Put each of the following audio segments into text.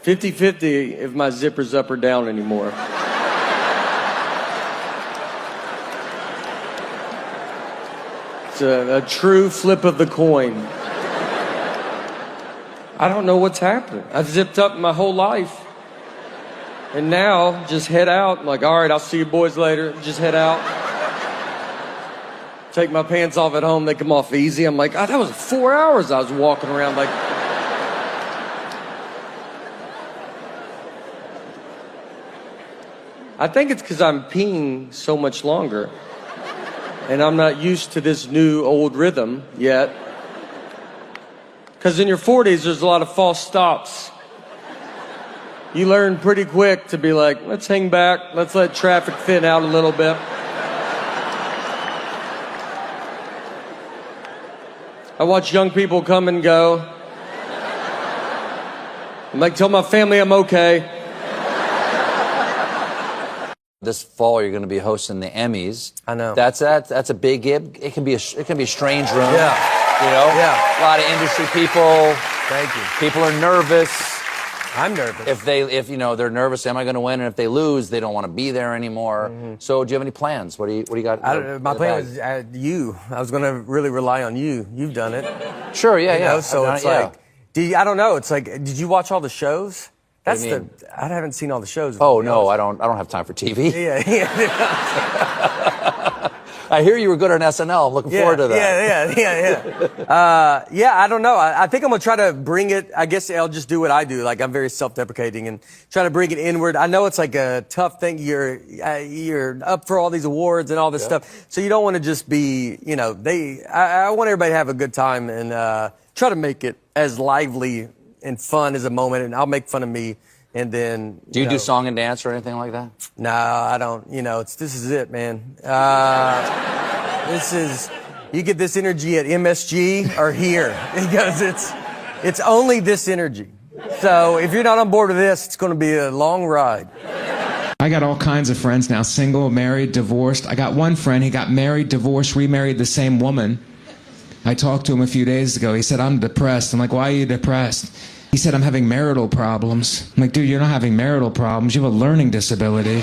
50-50 if my zipper's up or down anymore. It's a true flip of the coin. I don't know what's happening. I've zipped up my whole life. And now, just head out. I'm like, all right, I'll see you boys later. Just head out. Take my pants off at home. They come off easy. I'm like, oh, that was 4 hours I was walking around like... I think it's because I'm peeing so much longer. And I'm not used to this new old rhythm yet. Because in your 40s, there's a lot of false stops. You learn pretty quick to be like, let's hang back. Let's let traffic thin out a little bit. I watch young people come and go. I'm like, tell my family I'm okay. This fall, you're going to be hosting the Emmys. I know. That's a big gig. It can be a strange room. Yeah. You know. Yeah. A lot of industry people. Thank you. People are nervous. I'm nervous. If you know they're nervous, am I going to win? And if they lose, they don't want to be there anymore. Mm-hmm. So, do you have any plans? What do you got? My plan was you. I was going to really rely on you. You've done it. Sure. Yeah. You know, so it's like, I don't know. It's like, did you watch all the shows? I haven't seen all the shows. Oh no, I don't have time for TV. Yeah. I hear you were good on SNL. I'm looking forward to that. Yeah, I don't know. I think I'm gonna try to bring it. I guess I'll just do what I do. Like, I'm very self-deprecating and try to bring it inward. I know it's like a tough thing. You're up for all these awards and all this stuff, so you don't want to just be. You know, I want everybody to have a good time and try to make it as lively and fun as a moment, and I'll make fun of me, and then... Do you do song and dance or anything like that? No, I don't. You know, this is it, man. You get this energy at MSG or here, because it's only this energy. So if you're not on board with this, it's going to be a long ride. I got all kinds of friends now, single, married, divorced. I got one friend, he got married, divorced, remarried the same woman. I talked to him a few days ago. He said, I'm depressed. I'm like, why are you depressed? He said, I'm having marital problems. I'm like, dude, you're not having marital problems. You have a learning disability.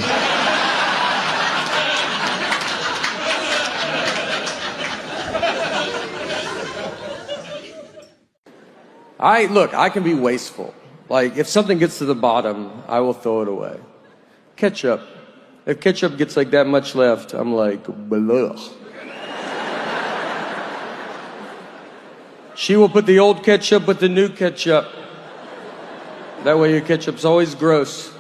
I can be wasteful. Like, if something gets to the bottom, I will throw it away. Ketchup. If ketchup gets like that much left, I'm like, blech. She will put the old ketchup with the new ketchup. That way your ketchup's always gross.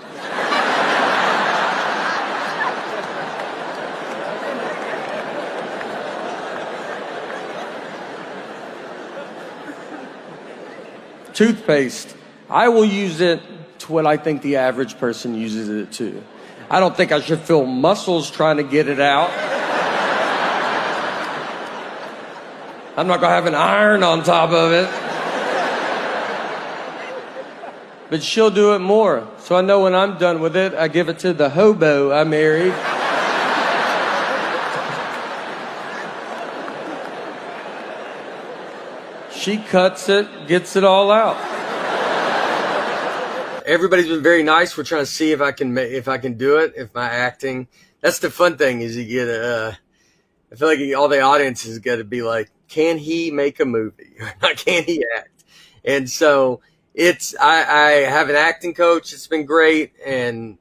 Toothpaste. I will use it to what I think the average person uses it to. I don't think I should feel muscles trying to get it out. I'm not going to have an iron on top of it. But she'll do it more. So I know when I'm done with it, I give it to the hobo I married. She cuts it, gets it all out. Everybody's been very nice. We're trying to see if I can do it, if my acting. That's the fun thing is you get I feel like all the audience has got to be like, can he make a movie? Can he act? And so I have an acting coach. It's been great. And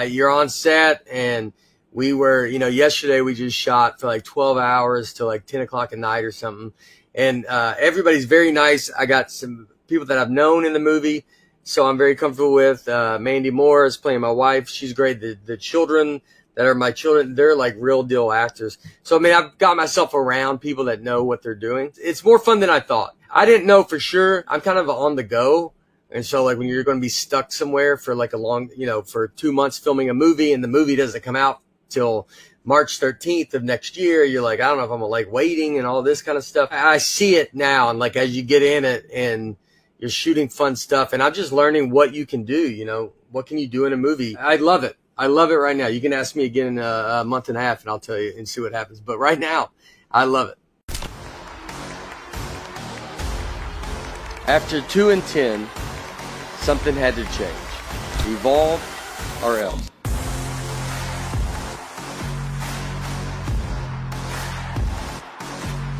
you're on set, and we were, yesterday we just shot for like 12 hours till like 10 o'clock at night or something. And everybody's very nice. I got some people that I've known in the movie, so I'm very comfortable with. Mandy Moore is playing my wife. She's great. The children that are my children, they're like real deal actors. So, I've got myself around people that know what they're doing. It's more fun than I thought. I didn't know for sure. I'm kind of on the go. And so, like, when you're going to be stuck somewhere for like a long, for 2 months filming a movie, and the movie doesn't come out till March 13th of next year, you're like, I don't know if I'm like waiting and all this kind of stuff. I see it now. And like, as you get in it and you're shooting fun stuff, and I'm just learning what you can do, what can you do in a movie? I love it. I love it right now. You can ask me again in a month and a half and I'll tell you and see what happens. But right now, I love it. After 2 and 10, something had to change. Evolve or else.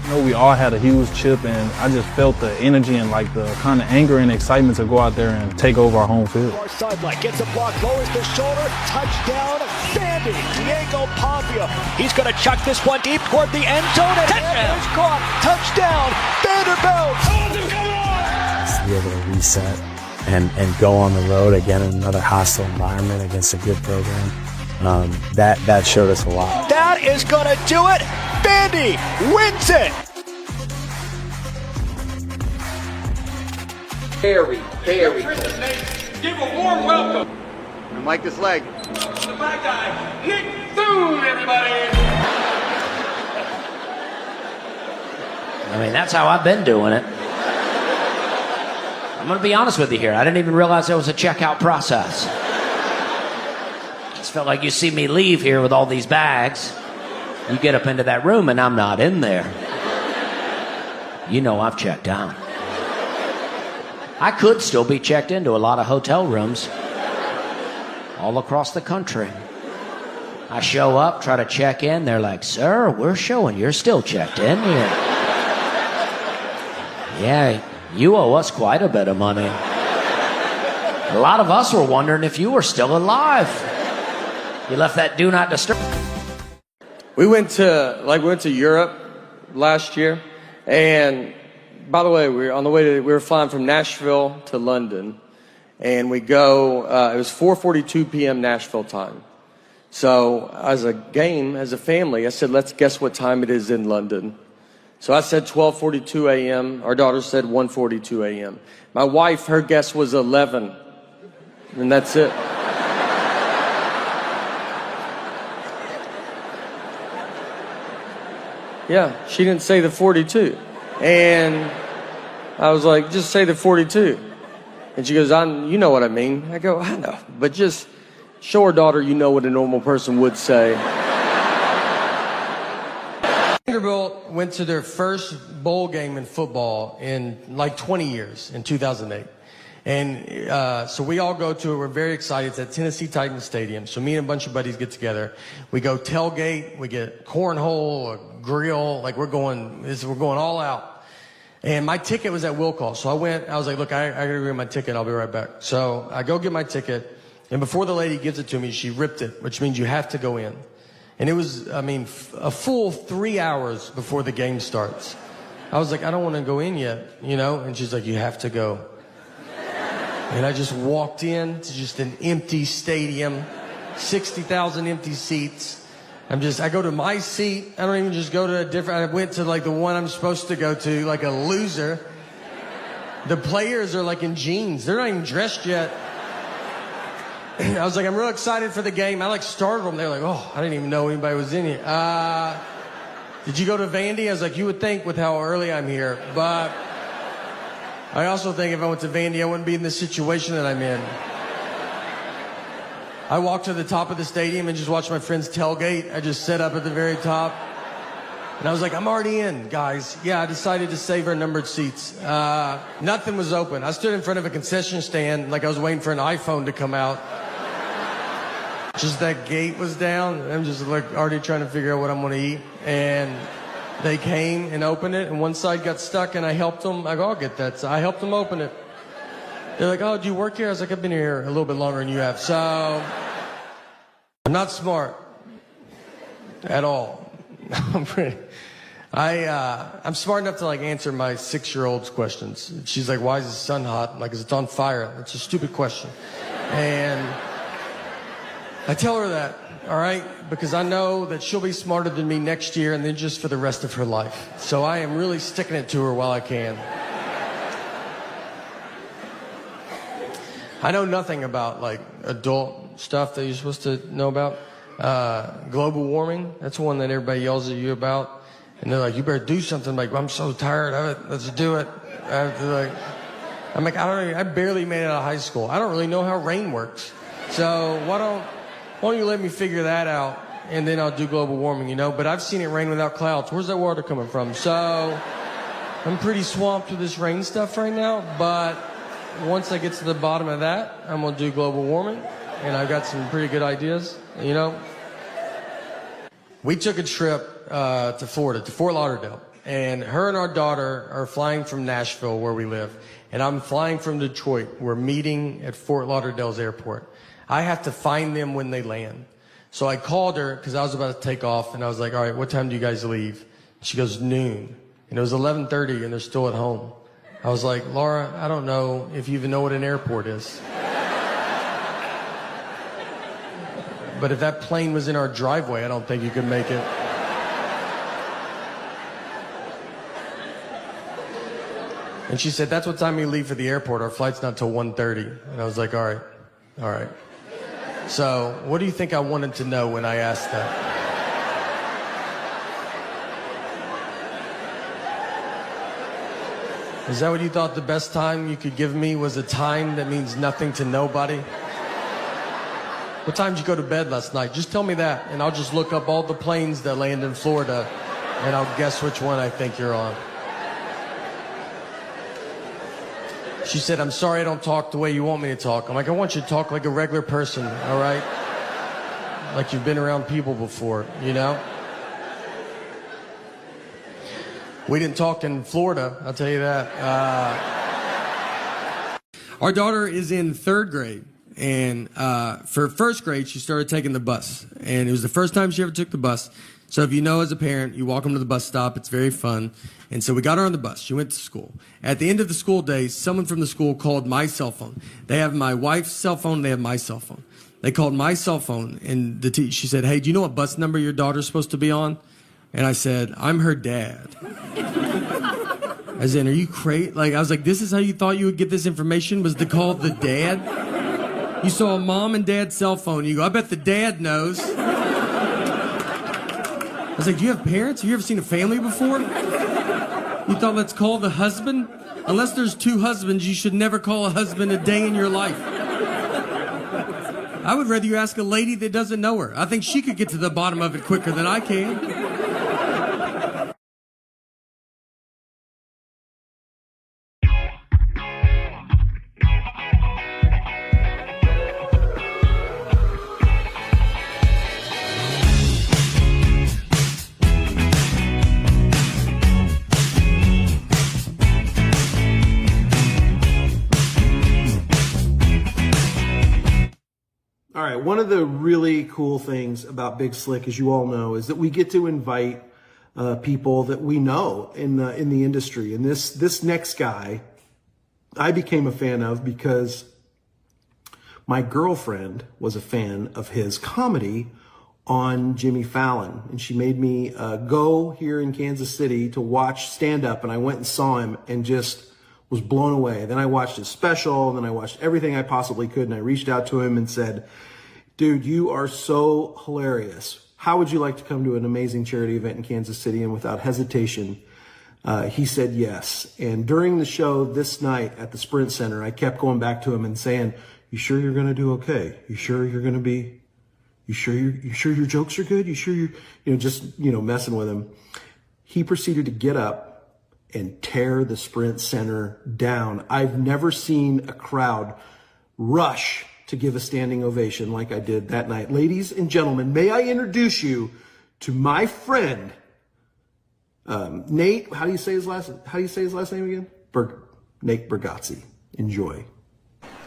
You know, we all had a huge chip, and I just felt the energy and like the kind of anger and excitement to go out there and take over our home field. Far sideline, gets a block, lowers the shoulder, touchdown, Vandy, Diego Pavia. He's going to chuck this one deep toward the end zone, and it's caught. Touchdown, Vanderbilt. To be able to reset and go on the road again in another hostile environment against a good program, that showed us a lot. That is going to do it. Vandy wins it. Very Give a warm welcome. And like this leg. The black guy, Nick Thune, everybody. I mean, that's how I've been doing it. I'm going to be honest with you here. I didn't even realize there was a checkout process. Just felt like you see me leave here with all these bags. You get up into that room and I'm not in there. You know I've checked out. I could still be checked into a lot of hotel rooms all across the country. I show up, try to check in. They're like, sir, we're showing you're still checked in here. Yeah, you owe us quite a bit of money. A lot of us were wondering if you were still alive. You left that do not disturb. We went to Europe last year, and by the way, we were flying from Nashville to London, and we go, it was 4:42 p.m. Nashville time. So as a family, I said, let's guess what time it is in London. So I said 12:42 a.m. Our daughter said 1:42 a.m. My wife, her guess was 11, and that's it. Yeah, she didn't say the 42. And I was like, just say the 42. And she goes, you know what I mean. I go, I know. But just show her daughter you know what a normal person would say. Vanderbilt went to their first bowl game in football in like 20 years, in 2008. And so we all go to it. We're very excited. It's at Tennessee Titans Stadium. So me and a bunch of buddies get together. We go tailgate. We get cornhole, a grill. Like we're going all out. And my ticket was at will call. So I was like, look, I got to get my ticket. I'll be right back. So I go get my ticket. And before the lady gives it to me, she ripped it, which means you have to go in. And it was, a full 3 hours before the game starts. I was like, I don't want to go in yet, And she's like, you have to go. And I just walked in to just an empty stadium, 60,000 empty seats. I go to my seat. I don't even just go to I went to like the one I'm supposed to go to, like a loser. The players are like in jeans. They're not even dressed yet. I was like, I'm real excited for the game. I like startled them. They're like, oh, I didn't even know anybody was in here. Did you go to Vandy? I was like, you would think with how early I'm here, but I also think if I went to Vandy, I wouldn't be in the situation that I'm in. I walked to the top of the stadium and just watched my friends tailgate. I just sat up at the very top. And I was like, I'm already in, guys. Yeah, I decided to save our numbered seats. Nothing was open. I stood in front of a concession stand like I was waiting for an iPhone to come out. Just that gate was down. I'm just like already trying to figure out what I'm going to eat. And they came and opened it, and one side got stuck, and I helped them. I go, I'll get that. So I helped them open it. They're like, oh, do you work here? I was like, I've been here a little bit longer than you have. So I'm not smart at all. I'm smart enough to like answer my 6-year-old's questions. She's like, why is the sun hot? I'm like, 'cause it's on fire. It's a stupid question. And I tell her that, all right, because I know that she'll be smarter than me next year and then just for the rest of her life. So I am really sticking it to her while I can. I know nothing about like adult stuff that you're supposed to know about. Global warming, that's one that everybody yells at you about. And they're like, you better do something. I'm like, I'm so tired of it. Let's do it. I'm like, I barely made it out of high school. I don't really know how rain works. So why don't you let me figure that out, and then I'll do global warming, But I've seen it rain without clouds. Where's that water coming from? So I'm pretty swamped with this rain stuff right now, but once I get to the bottom of that, I'm going to do global warming, and I've got some pretty good ideas, you know. We took a trip to Florida, to Fort Lauderdale, and her and our daughter are flying from Nashville, where we live, and I'm flying from Detroit. We're meeting at Fort Lauderdale's airport. I have to find them when they land. So I called her because I was about to take off, and I was like, all right, what time do you guys leave? She goes, noon. And it was 11:30, and they're still at home. I was like, Laura, I don't know if you even know what an airport is. But if that plane was in our driveway, I don't think you could make it. And she said, that's what time we leave for the airport. Our flight's not till 1:30. And I was like, all right. So what do you think I wanted to know when I asked that? Is that what you thought the best time you could give me was a time that means nothing to nobody? What time did you go to bed last night? Just tell me that, and I'll just look up all the planes that land in Florida, and I'll guess which one I think you're on. She said, I'm sorry I don't talk the way you want me to talk. I'm like, I want you to talk like a regular person, all right? Like you've been around people before, you know? We didn't talk in Florida, I'll tell you that. Our daughter is in 3rd grade, and for 1st grade, she started taking the bus. And it was the first time she ever took the bus. So if you know as a parent, you walk them to the bus stop, it's very fun. And so we got her on the bus. She went to school. At the end of the school day, someone from the school called my cell phone. They have my wife's cell phone, they have my cell phone. They called my cell phone, and she said, hey, do you know what bus number your daughter's supposed to be on? And I said, I'm her dad. As in, are you crazy? Like, I was like, this is how you thought you would get this information, was to call the dad? You saw a mom and dad's cell phone. You go, I bet the dad knows. I was like, do you have parents? Have you ever seen a family before? You thought, let's call the husband? Unless there's 2 husbands, you should never call a husband a day in your life. I would rather you ask a lady that doesn't know her. I think she could get to the bottom of it quicker than I can. All right, one of the really cool things about Big Slick, as you all know, is that we get to invite people that we know in the industry. And this next guy, I became a fan of because my girlfriend was a fan of his comedy on Jimmy Fallon. And she made me go here in Kansas City to watch stand-up, and I went and saw him and just was blown away. Then I watched his special, and then I watched everything I possibly could, and I reached out to him and said, dude, you are so hilarious. How would you like to come to an amazing charity event in Kansas City? And without hesitation, he said yes. And during the show this night at the Sprint Center, I kept going back to him and saying, you sure you're going to do okay? You sure you're going to be, you sure your jokes are good? You sure you're, just messing with him. He proceeded to get up and tear the Sprint Center down. I've never seen a crowd rush to give a standing ovation like I did that night. Ladies and gentlemen, may I introduce you to my friend, Nate. How do you say his last name again? Nate Bargatze. Enjoy.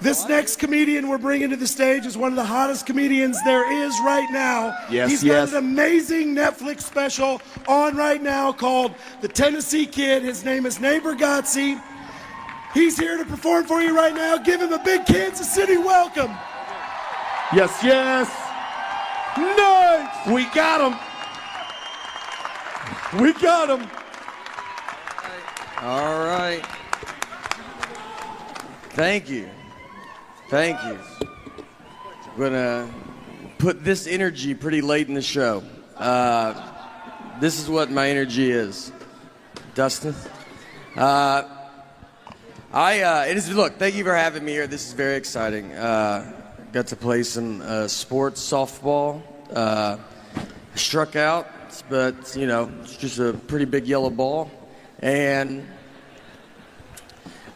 This next comedian we're bringing to the stage is one of the hottest comedians there is right now. He's got an amazing Netflix special on right now called The Tennessee Kid. His name is Nate Bargatze. He's here to perform for you right now. Give him a big Kansas City welcome. Yes. Nice. We got him. All right. Thank you. I'm gonna put this energy pretty late in the show. This is what my energy is. Dustin? Look, thank you for having me here. This is very exciting. Got to play some sports softball. Struck out, but it's just a pretty big yellow ball. And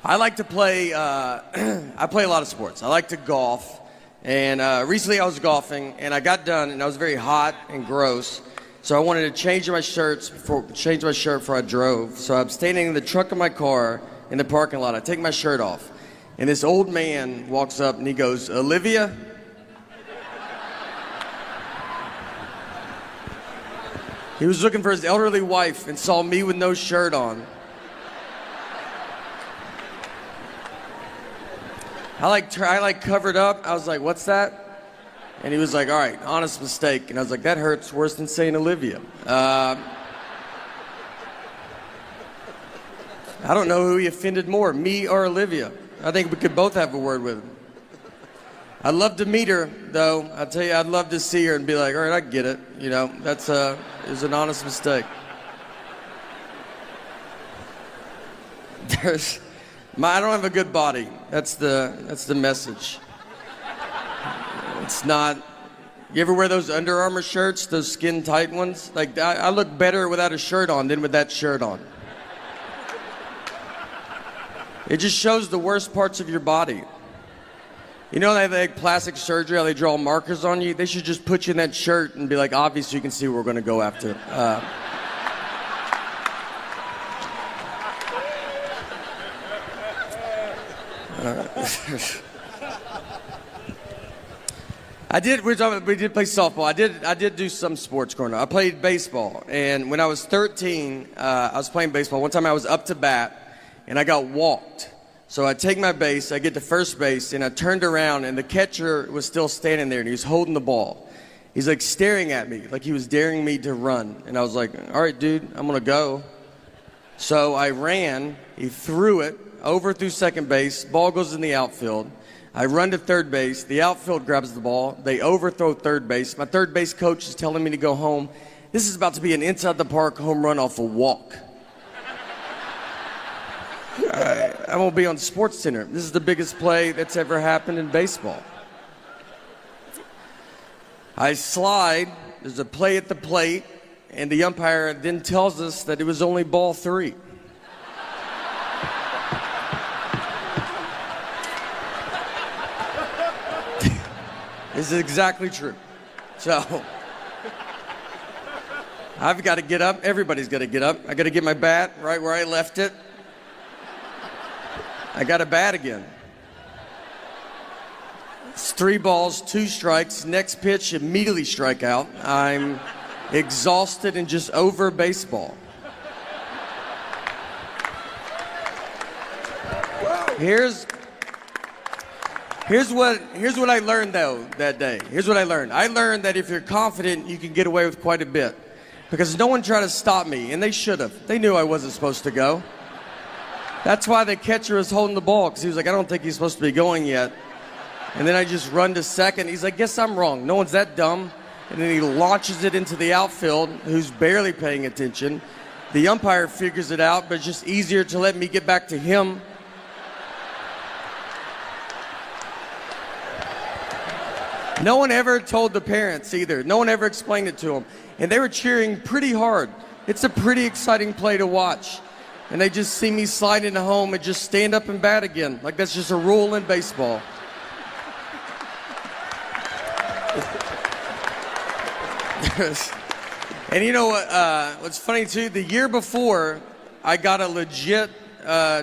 I like to play, I play a lot of sports. I like to golf. And recently I was golfing, and I got done, and I was very hot and gross. So I wanted to change my shirt before I drove. So I'm standing in the trunk of my car in the parking lot. I take my shirt off, and this old man walks up, and he goes, "Olivia?" He was looking for his elderly wife and saw me with no shirt on. I covered up. I was like, "What's that?" And he was like, "All right, honest mistake." And I was like, "That hurts worse than saying Olivia." I don't know who he offended more, me or Olivia. I think we could both have a word with him. I'd love to meet her, though. I'll tell you, I'd love to see her and be like, "All right, I get it." You know, it was an honest mistake. I don't have a good body. That's the message. It's not. You ever wear those Under Armour shirts, those skin tight ones? Like, I look better without a shirt on than with that shirt on. It just shows the worst parts of your body. You know, they have like plastic surgery, how they draw markers on you? They should just put you in that shirt and be like, obviously you can see what we're going to go after. We did play softball. I did do some sports growing up. I played baseball, and when I was 13, I was playing baseball. One time I was up to bat, and I got walked. So I take my base, I get to first base, and I turned around, and the catcher was still standing there, and he was holding the ball. He's like staring at me, like he was daring me to run. And I was like, "All right, dude, I'm gonna go." So I ran, he threw it, over through second base, ball goes in the outfield. I run to third base, the outfield grabs the ball, they overthrow third base. My third base coach is telling me to go home. This is about to be an inside the park home run off a walk. I won't be on SportsCenter. This is the biggest play that's ever happened in baseball. I slide, there's a play at the plate, and the umpire then tells us that it was only ball 3. This is exactly true. So, I've got to get up. Everybody's got to get up. I got to get my bat right where I left it. I got a bat again. It's 3 balls, 2 strikes. Next pitch, immediately strike out. I'm exhausted and just over baseball. Here's what I learned, though, that day. Here's what I learned. I learned that if you're confident, you can get away with quite a bit. Because no one tried to stop me, and they should have. They knew I wasn't supposed to go. That's why the catcher was holding the ball, because he was like, "I don't think he's supposed to be going yet." And then I just run to second. He's like, "Guess I'm wrong. No one's that dumb." And then he launches it into the outfield, who's barely paying attention. The umpire figures it out, but it's just easier to let me get back to him. No one ever told the parents either. No one ever explained it to them. And they were cheering pretty hard. It's a pretty exciting play to watch. And they just see me slide into home and just stand up and bat again. Like that's just a rule in baseball. And you know what? What's funny too? The year before, I got a legit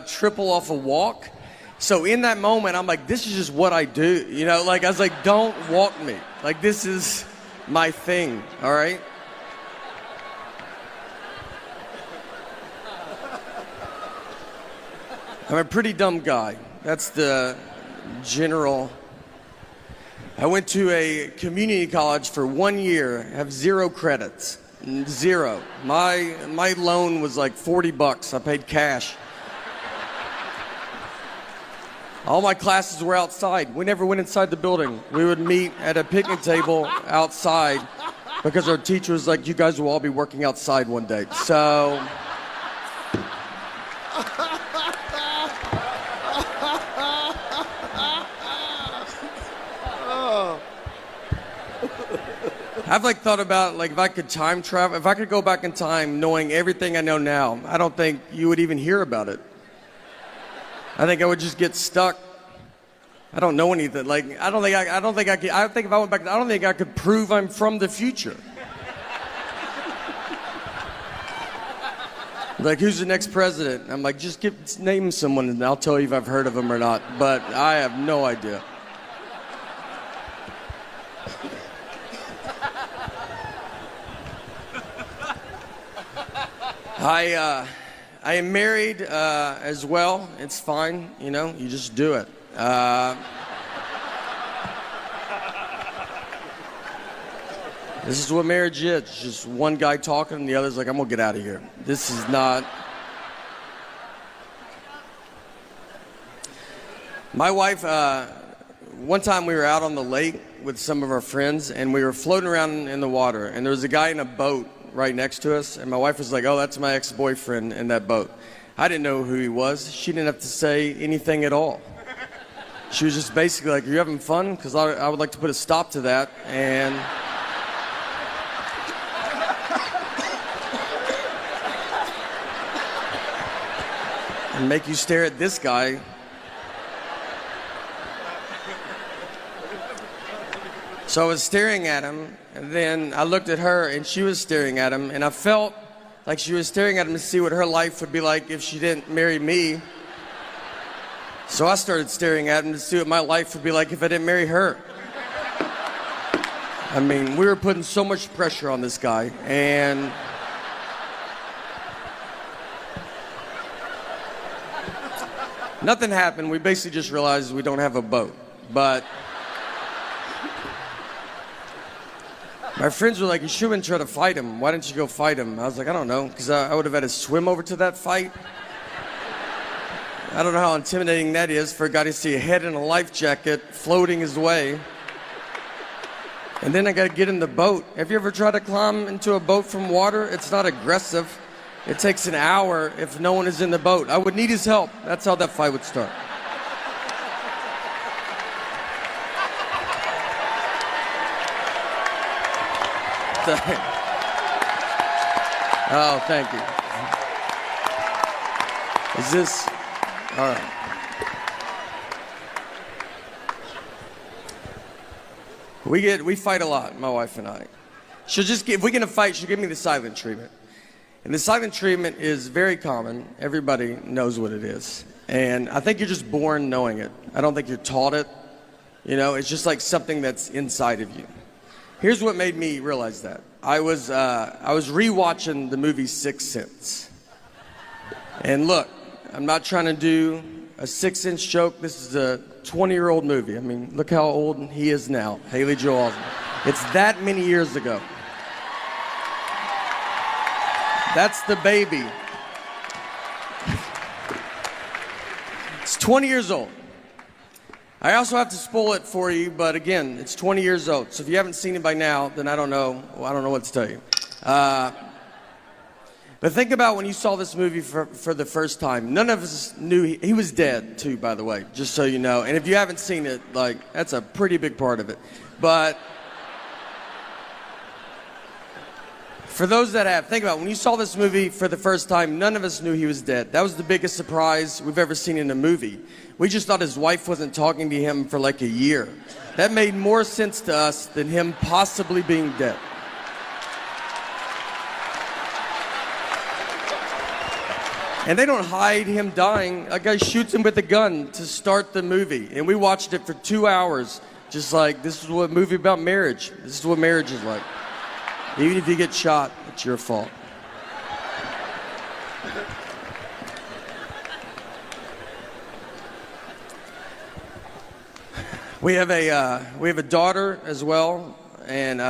triple off a walk. So in that moment, I'm like, this is just what I do. You know, like I was like, don't walk me. Like this is my thing. All right. I'm a pretty dumb guy. That's the general. I went to a community college for 1 year, have 0 credits. 0. My loan was like $40. I paid cash. All my classes were outside. We never went inside the building. We would meet at a picnic table outside because our teacher was like, "You guys will all be working outside one day." So I've like thought about like if I could time travel, if I could go back in time knowing everything I know now, I don't think you would even hear about it. I think I would just get stuck. I don't know anything. Like, I don't think I could. I think if I went back, I don't think I could prove I'm from the future. Like, who's the next president? I'm like, just name someone and I'll tell you if I've heard of them or not. But I have no idea. I am married as well. It's fine, you know, you just do it. This is what marriage is. It's just one guy talking and the other's like, I'm gonna get out of here. This is not... My wife, one time we were out on the lake with some of our friends and we were floating around in the water and there was a guy in a boat right next to us and my wife was like, oh, that's my ex-boyfriend in that boat. I didn't know who he was. She didn't have to say anything at all. She was just basically like, are you having fun? Because I would like to put a stop to that. And make you stare at this guy. So I was staring at him, and then I looked at her, and she was staring at him, and I felt like she was staring at him to see what her life would be like if she didn't marry me. So I started staring at him to see what my life would be like if I didn't marry her. I mean, we were putting so much pressure on this guy, and nothing happened. We basically just realized we don't have a boat. But my friends were like, you shouldn't try to fight him. Why didn't you go fight him? I was like, I don't know, because I would have had to swim over to that fight. I don't know how intimidating that is for a guy to see a head in a life jacket floating his way. And then I got to get in the boat. Have you ever tried to climb into a boat from water? It's not aggressive. It takes an hour if no one is in the boat. I would need his help. That's how that fight would start. Oh, thank you. Is this... All right. We fight a lot, my wife and I. She'll just if we get in a fight, she'll give me the silent treatment. And the silent treatment is very common. Everybody knows what it is. And I think you're just born knowing it. I don't think you're taught it. You know, it's just like something that's inside of you. Here's what made me realize that. I was rewatching the movie Sixth Sense. And look, I'm not trying to do a 6-inch joke. This is a 20-year-old movie. I mean, look how old he is now. Haley Joel Osment. It's that many years ago. That's the baby. It's 20 years old. I also have to spoil it for you, but again, it's 20 years old. So if you haven't seen it by now, then I don't know what to tell you. But think about when you saw this movie for the first time. None of us knew he was dead, too, by the way, just so you know. And if you haven't seen it, like, that's a pretty big part of it. But for those that have, think about it. When you saw this movie for the first time, none of us knew he was dead. That was the biggest surprise we've ever seen in a movie. We just thought his wife wasn't talking to him for like a year. That made more sense to us than him possibly being dead. And they don't hide him dying. A guy shoots him with a gun to start the movie. And we watched it for 2 hours, just like, this is what a movie about marriage. This is what marriage is like. Even if you get shot, it's your fault. We have a daughter as well, and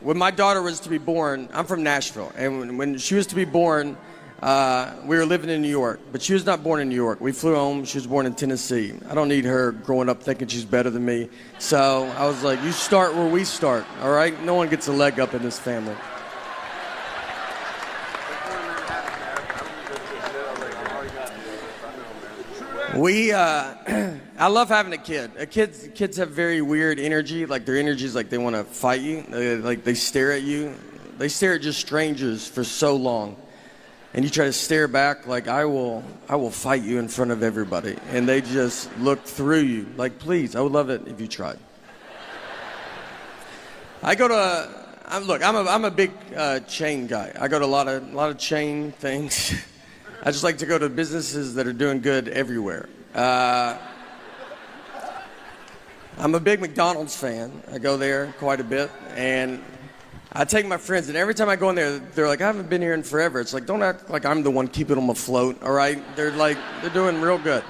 when my daughter was to be born, I'm from Nashville, and when she was to be born, we were living in New York, but she was not born in New York. We flew home. She was born in Tennessee. I don't need her growing up thinking she's better than me. So I was like, you start where we start, all right? No one gets a leg up in this family. I love having a kid. Kids have very weird energy. Like, their energy is like they want to fight you. They stare at you. They stare at just strangers for so long. and you try to stare back like, I will fight you in front of everybody. And they just look through you like, please, I would love it if you tried. I go to, I'm a big chain guy. I go to a lot of chain things. I just like to go to businesses that are doing good everywhere. I'm a big McDonald's fan. I go there quite a bit, and I take my friends, and every time I go in there, they're like, I haven't been here in forever. It's like, don't act like I'm the one keeping them afloat, all right? They're doing real good.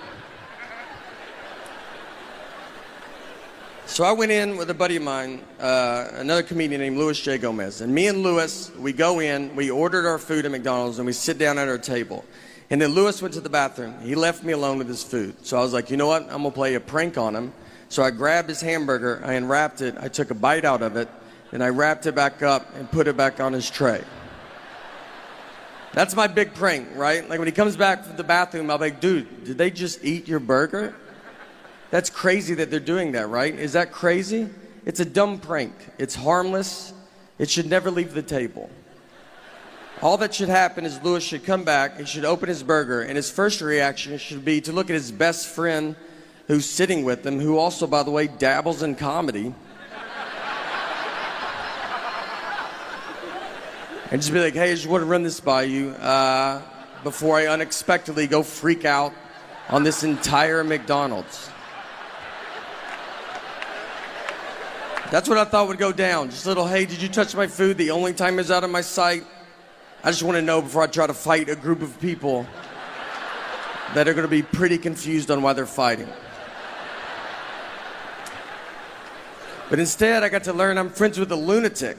So I went in with a buddy of mine, another comedian named Louis J. Gomez, and me and Louis, we go in, we ordered our food at McDonald's, and we sit down at our table. And then Louis went to the bathroom. He left me alone with his food. So I was like, you know what? I'm going to play a prank on him. So I grabbed his hamburger, I unwrapped it, I took a bite out of it, and I wrapped it back up and put it back on his tray. That's my big prank, right? Like when he comes back from the bathroom, I'll be like, dude, did they just eat your burger? That's crazy that they're doing that, right? Is that crazy? It's a dumb prank. It's harmless. It should never leave the table. All that should happen is Louis should come back, he should open his burger, and his first reaction should be to look at his best friend who's sitting with him, who also, by the way, dabbles in comedy, and just be like, hey, I just want to run this by you before I unexpectedly go freak out on this entire McDonald's. That's what I thought would go down. Just a little, hey, did you touch my food the only time it's out of my sight? I just want to know before I try to fight a group of people that are going to be pretty confused on why they're fighting. But instead, I got to learn I'm friends with a lunatic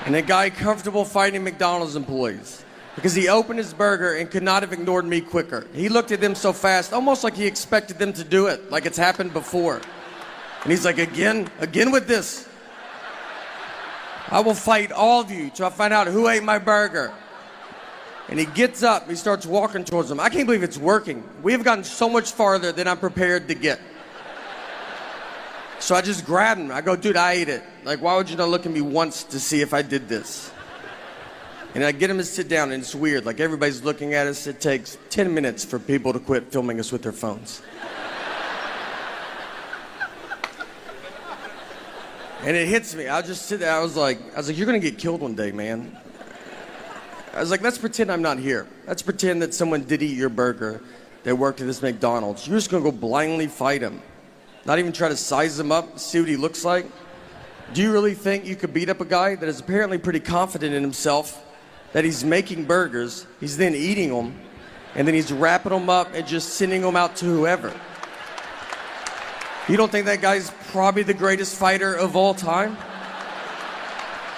and a guy comfortable fighting McDonald's employees because he opened his burger and could not have ignored me quicker. He looked at them so fast, almost like he expected them to do it, like it's happened before. And he's like, again with this. I will fight all of you till I find out who ate my burger. And he gets up, he starts walking towards them. I can't believe it's working. We have gotten so much farther than I'm prepared to get. So I just grabbed him. I go, dude, I ate it. Like, why would you not look at me once to see if I did this? And I get him to sit down, and it's weird. Like, everybody's looking at us. It takes 10 minutes for people to quit filming us with their phones. And it hits me. I just sit there. I was like, you're going to get killed one day, man. I was like, let's pretend I'm not here. Let's pretend that someone did eat your burger that worked at this McDonald's. You're just going to go blindly fight him. Not even try to size him up, see what he looks like? Do you really think you could beat up a guy that is apparently pretty confident in himself, that he's making burgers, he's then eating them, and then he's wrapping them up and just sending them out to whoever? You don't think that guy's probably the greatest fighter of all time?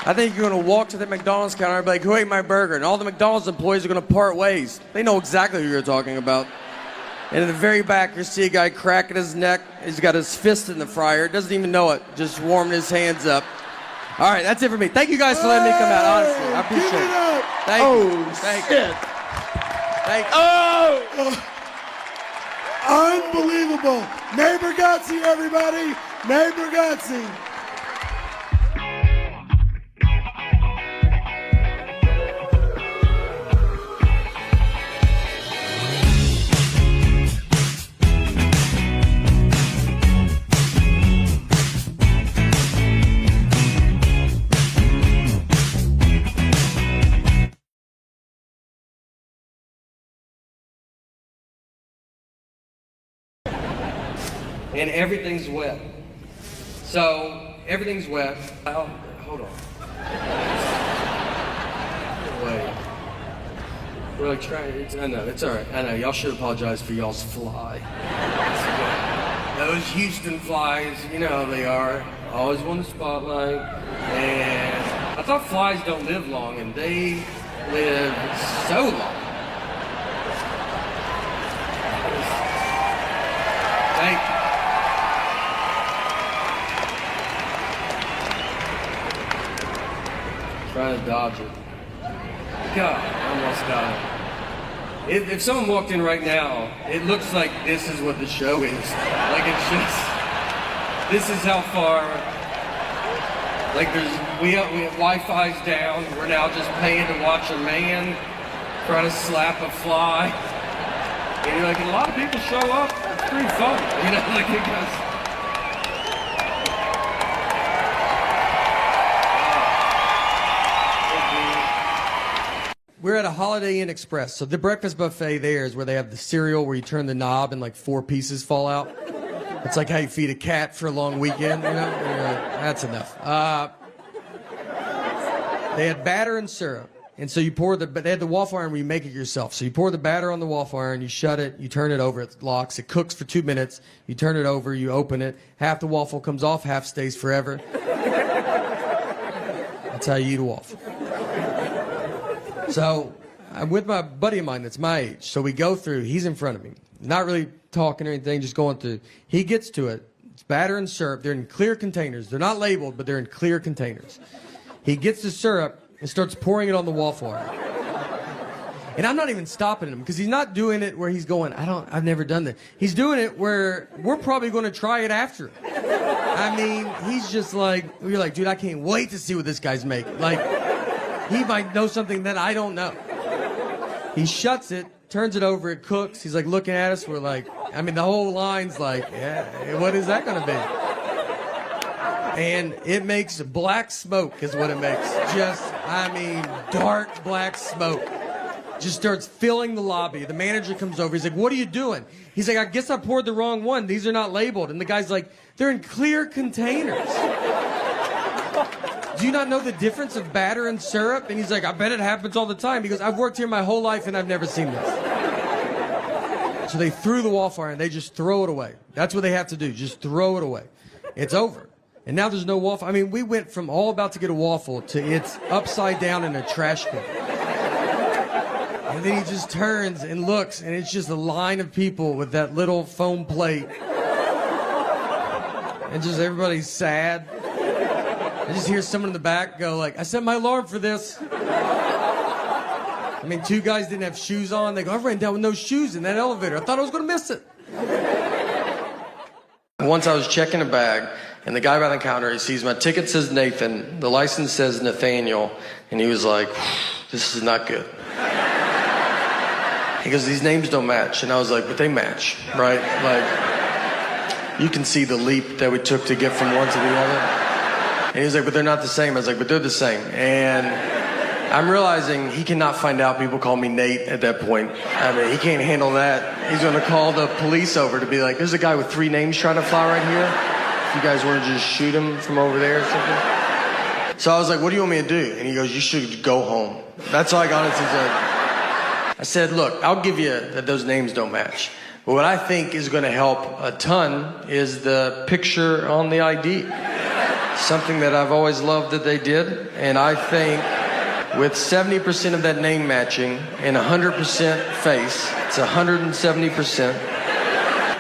I think you're going to walk to the McDonald's counter and be like, who ate my burger? And all the McDonald's employees are going to part ways. They know exactly who you're talking about. And in the very back, you see a guy cracking his neck. He's got his fist in the fryer. Doesn't even know it. Just warming his hands up. All right, that's it for me. Thank you guys for letting me come out, honestly. I appreciate it. Thank you. Thank you. Thank you. Unbelievable. Nate Bargatze, everybody. Nate Bargatze. And everything's wet. So, everything's wet. Oh, hold on. Wait. We're like trying, I know, it's all right. I know, y'all should apologize for y'all's fly. Those Houston flies, you know how they are. Always want the spotlight. And I thought flies don't live long, and they live so long. Thank you. Trying to dodge it. God, I almost got it. If someone walked in right now, it looks like this is what the show is. Like it's just, this is how far Like we have Wi-Fi's down. We're now just paying to watch a man try to slap a fly. And you're like, a lot of people show up. It's pretty fun, you know, like it goes. We're at a Holiday Inn Express. So the breakfast buffet there is where they have the cereal where you turn the knob and like 4 pieces fall out. It's like how you feed a cat for a long weekend, you know? And you're like, that's enough. They had batter and syrup. And so you pour they had the waffle iron where you make it yourself. So you pour the batter on the waffle iron, you shut it, you turn it over, it locks, it cooks for 2 minutes, you turn it over, you open it, half the waffle comes off, half stays forever. That's how you eat a waffle. So I'm with my buddy of mine that's my age. So we go through, he's in front of me, not really talking or anything, just going through. He gets to it, it's batter and syrup, they're in clear containers. They're not labeled, but they're in clear containers. He gets the syrup and starts pouring it on the waffle iron. And I'm not even stopping him because he's not doing it where he's going, I've never done that. He's doing it where we're probably going to try it after. I mean, he's just like, you're like, dude, I can't wait to see what this guy's making. Like, he might know something that I don't know. He shuts it, turns it over, it cooks. He's like looking at us. We're like, I mean, the whole line's like, yeah, what is that going to be? And it makes black smoke is what it makes. Just, I mean, dark black smoke. Just starts filling the lobby. The manager comes over. He's like, what are you doing? He's like, I guess I poured the wrong one. These are not labeled. And the guy's like, they're in clear containers. Do you not know the difference of batter and syrup? And he's like, I bet it happens all the time. He goes, I've worked here my whole life and I've never seen this. So they threw the waffle iron. They just throw it away. That's what they have to do. Just throw it away. It's over. And now there's no waffle. I mean, we went from all about to get a waffle to it's upside down in a trash can. And then he just turns and looks, and it's just a line of people with that little foam plate. And just everybody's sad. I just hear someone in the back go like, I set my alarm for this. I mean, 2 guys didn't have shoes on. They go, I ran down with no shoes in that elevator. I thought I was going to miss it. Once I was checking a bag, and the guy behind the counter, he sees my ticket says Nathan, the license says Nathaniel, and he was like, this is not good. He goes, these names don't match. And I was like, but they match, right? Like, you can see the leap that we took to get from one to the other. And he was like, but they're not the same. I was like, but they're the same. And I'm realizing he cannot find out people call me Nate at that point. I mean, he can't handle that. He's going to call the police over to be like, there's a guy with 3 names trying to fly right here. If you guys want to just shoot him from over there or something. So I was like, what do you want me to do? And he goes, you should go home. That's all I honestly said. I said, look, I'll give you that those names don't match. But what I think is going to help a ton is the picture on the ID. Something that I've always loved that they did. And I think with 70% of that name matching and 100% face, it's 170%.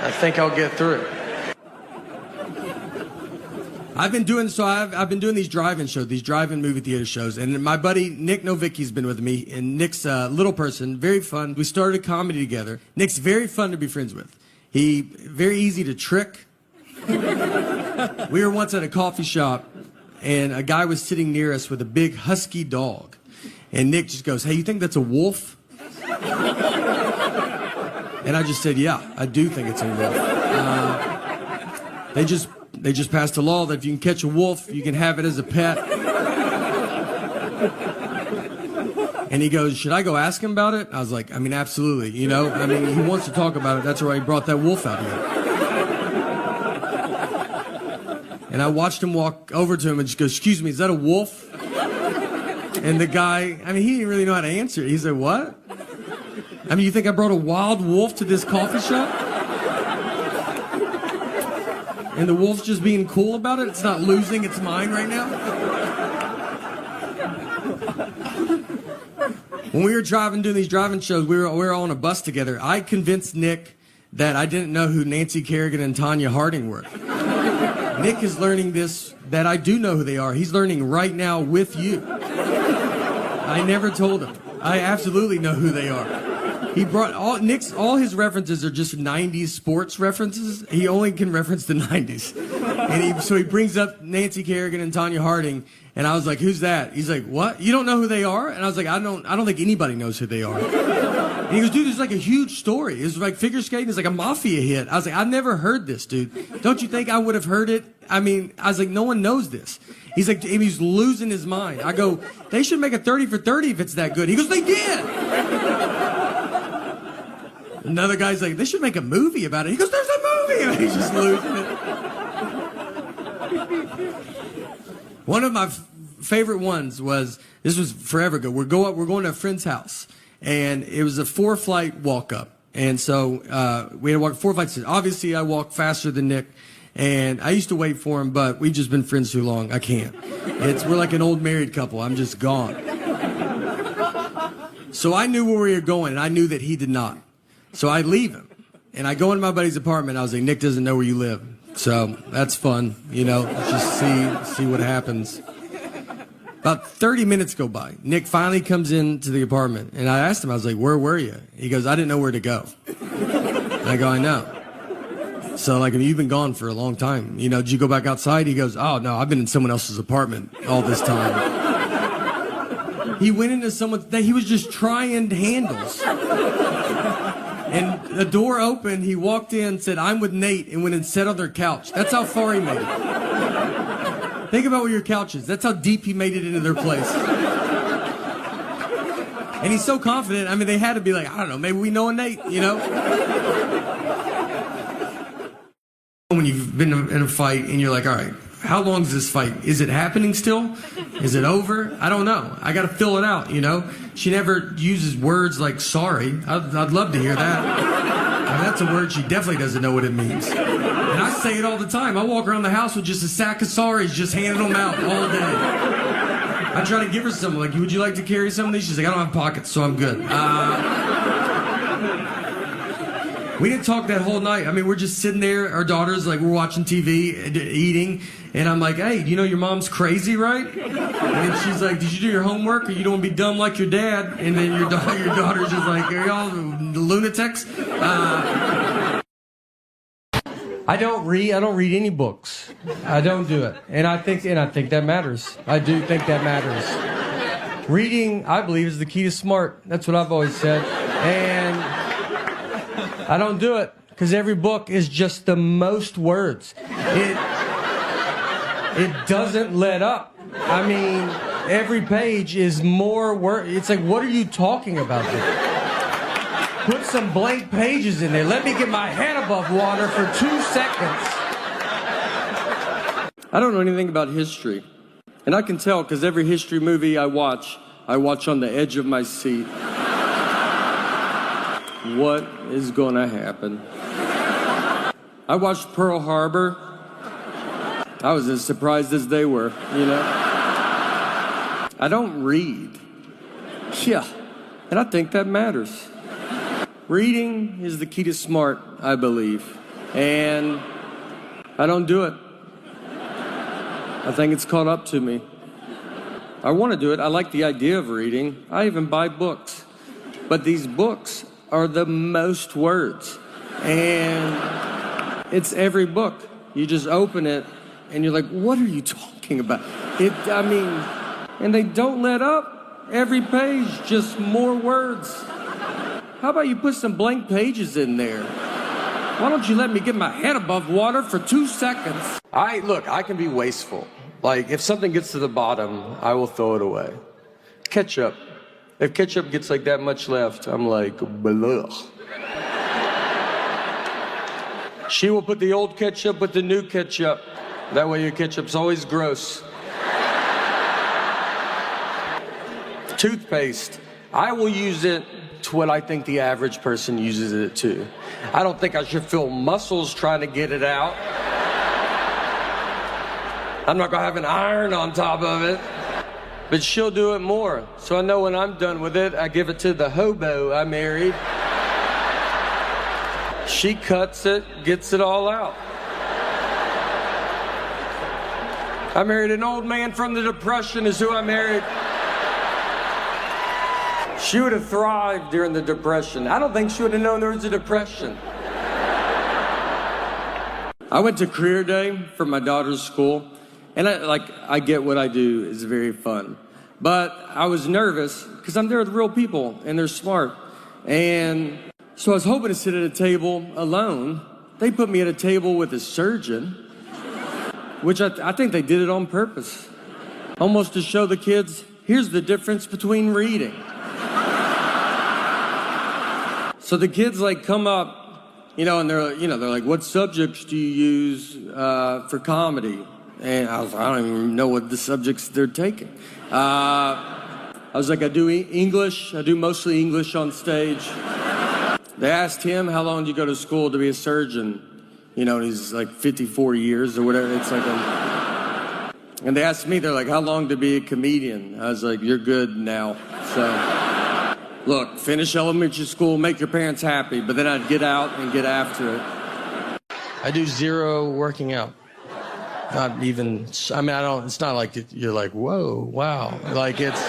I think I'll get through it. I've been doing these drive-in shows, these drive-in movie theater shows, and my buddy Nick Novicki's been with me, and Nick's a little person, very fun. We started comedy together. Nick's very fun to be friends with. He very easy to trick. We were once at a coffee shop, and a guy was sitting near us with a big husky dog, and Nick just goes, "Hey, you think that's a wolf?" And I just said, "Yeah, I do think it's a wolf." They just passed a law that if you can catch a wolf, you can have it as a pet. And he goes, should I go ask him about it? I was like, I mean, absolutely. You know, I mean, he wants to talk about it. That's why he brought that wolf out here. And I watched him walk over to him and just go, excuse me, is that a wolf? And the guy, I mean, he didn't really know how to answer it. He said, what? I mean, you think I brought a wild wolf to this coffee shop? And the wolf's just being cool about it? It's not losing its mind right now? When we were doing these driving shows, we were all on a bus together. I convinced Nick that I didn't know who Nancy Kerrigan and Tanya Harding were. Nick is learning this, that I do know who they are. He's learning right now with you. I never told him. I absolutely know who they are. He brought all his references are just 90s sports references. He only can reference the 90s. And so he brings up Nancy Kerrigan and Tanya Harding, and I was like, who's that? He's like, what? You don't know who they are? And I was like, I don't think anybody knows who they are. And he goes, dude, it's like a huge story. It's like figure skating is like a mafia hit. I was like, I've never heard this, dude. Don't you think I would have heard it? I mean, I was like, no one knows this. He's like, he's losing his mind. I go, they should make a 30 for 30 if it's that good. He goes, they did. Another guy's like, they should make a movie about it. He goes, there's a movie. And he's just losing it. One of my favorite ones was, this was forever ago. We're going to a friend's house, and it was a 4-flight walk up. And so we had to walk 4 flights. Obviously, I walk faster than Nick. And I used to wait for him, but we've just been friends too long. I can't. We're like an old married couple. I'm just gone. So I knew where we were going, and I knew that he did not. So I leave him, and I go into my buddy's apartment. I was like, Nick doesn't know where you live. So that's fun, you know, just see what happens. About 30 minutes go by. Nick finally comes into the apartment, and I asked him, I was like, where were you? He goes, I didn't know where to go. And I go, I know. So, like, you've been gone for a long time. You know, did you go back outside? He goes, oh, no, I've been in someone else's apartment all this time. He went into he was just trying handles. And the door opened, he walked in, said, I'm with Nate, and went and sat on their couch. That's how far he made it. Think about where your couch is. That's how deep he made it into their place. And he's so confident, I mean, they had to be like, I don't know, maybe we know a Nate, you know? When you've been in a fight and you're like, all right, how long is this fight? Is it happening still? Is it over? I don't know. I got to fill it out, you know? She never uses words like sorry. I'd love to hear that. I mean, that's a word she definitely doesn't know what it means. And I say it all the time. I walk around the house with just a sack of sorries, just handing them out all day. I try to give her some, like, would you like to carry some of these? She's like, I don't have pockets, so I'm good. We didn't talk that whole night. I mean, we're just sitting there, our daughters, like, we're watching TV, eating, and I'm like, hey, you know your mom's crazy, right? And then she's like, did you do your homework, or you don't want to be dumb like your dad? And then your daughter's just like, are y'all lunatics? I don't read any books. I don't do it. And I think that matters. I do think that matters. Reading, I believe, is the key to smart. That's what I've always said. And I don't do it because every book is just the most words. It doesn't let up. I mean, every page is more words. It's like, what are you talking about there? Put some blank pages in there. Let me get my head above water for 2 seconds. I don't know anything about history. And I can tell because every history movie I watch on the edge of my seat. What is going to happen? I watched Pearl Harbor. I was as surprised as they were, you know. I don't read. Yeah, and I think that matters. Reading is the key to smart, I believe. And I don't do it. I think it's caught up to me. I want to do it. I like the idea of reading. I even buy books. But these books are the most words. And it's every book. You just open it and you're like, what are you talking about? And they don't let up. Every page, just more words. How about you put some blank pages in there? Why don't you let me get my head above water for 2 seconds? I can be wasteful. Like, if something gets to the bottom, I will throw it away. Ketchup. If ketchup gets like that much left, I'm like, blah. She will put the old ketchup with the new ketchup. That way your ketchup's always gross. Toothpaste. I will use it to what I think the average person uses it to. I don't think I should feel muscles trying to get it out. I'm not gonna have an iron on top of it. But she'll do it more. So I know when I'm done with it, I give it to the hobo I married. She cuts it, gets it all out. I married an old man from the Depression is who I married. She would have thrived during the Depression. I don't think she would have known there was a Depression. I went to career day for my daughter's school, and I get what I do is very fun. But I was nervous because I'm there with real people, and they're smart. And so I was hoping to sit at a table alone. They put me at a table with a surgeon, which I think they did it on purpose, almost to show the kids, here's the difference between reading. So the kids like come up, and they're like, what subjects do you use for comedy? And I don't even know what the subjects they're taking. I was like, I do English. I do mostly English on stage. They asked him, how long do you go to school to be a surgeon? And he's like 54 years or whatever. It's like, and they asked me, they're like, how long to be a comedian? I was like, you're good now. So, look, finish elementary school, make your parents happy, but then I'd get out and get after it. I do zero working out. Not even, it's not like you're like, whoa, wow. Like it's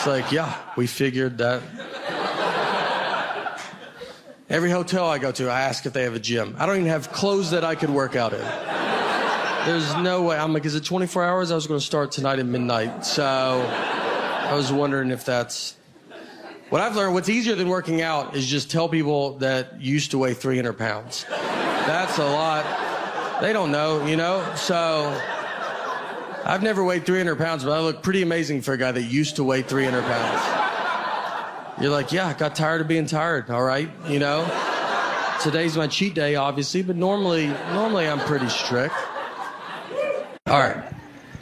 like, yeah, we figured that. Every hotel I go to, I ask if they have a gym. I don't even have clothes that I could work out in. There's no way. I'm like, is it 24 hours? I was going to start tonight at midnight. So I was wondering if that's... What I've learned, what's easier than working out is just tell people that you used to weigh 300 pounds. That's a lot. They don't know, So I've never weighed 300 pounds, but I look pretty amazing for a guy that used to weigh 300 pounds. You're like, yeah, I got tired of being tired, all right, Today's my cheat day, obviously, but normally I'm pretty strict. All right,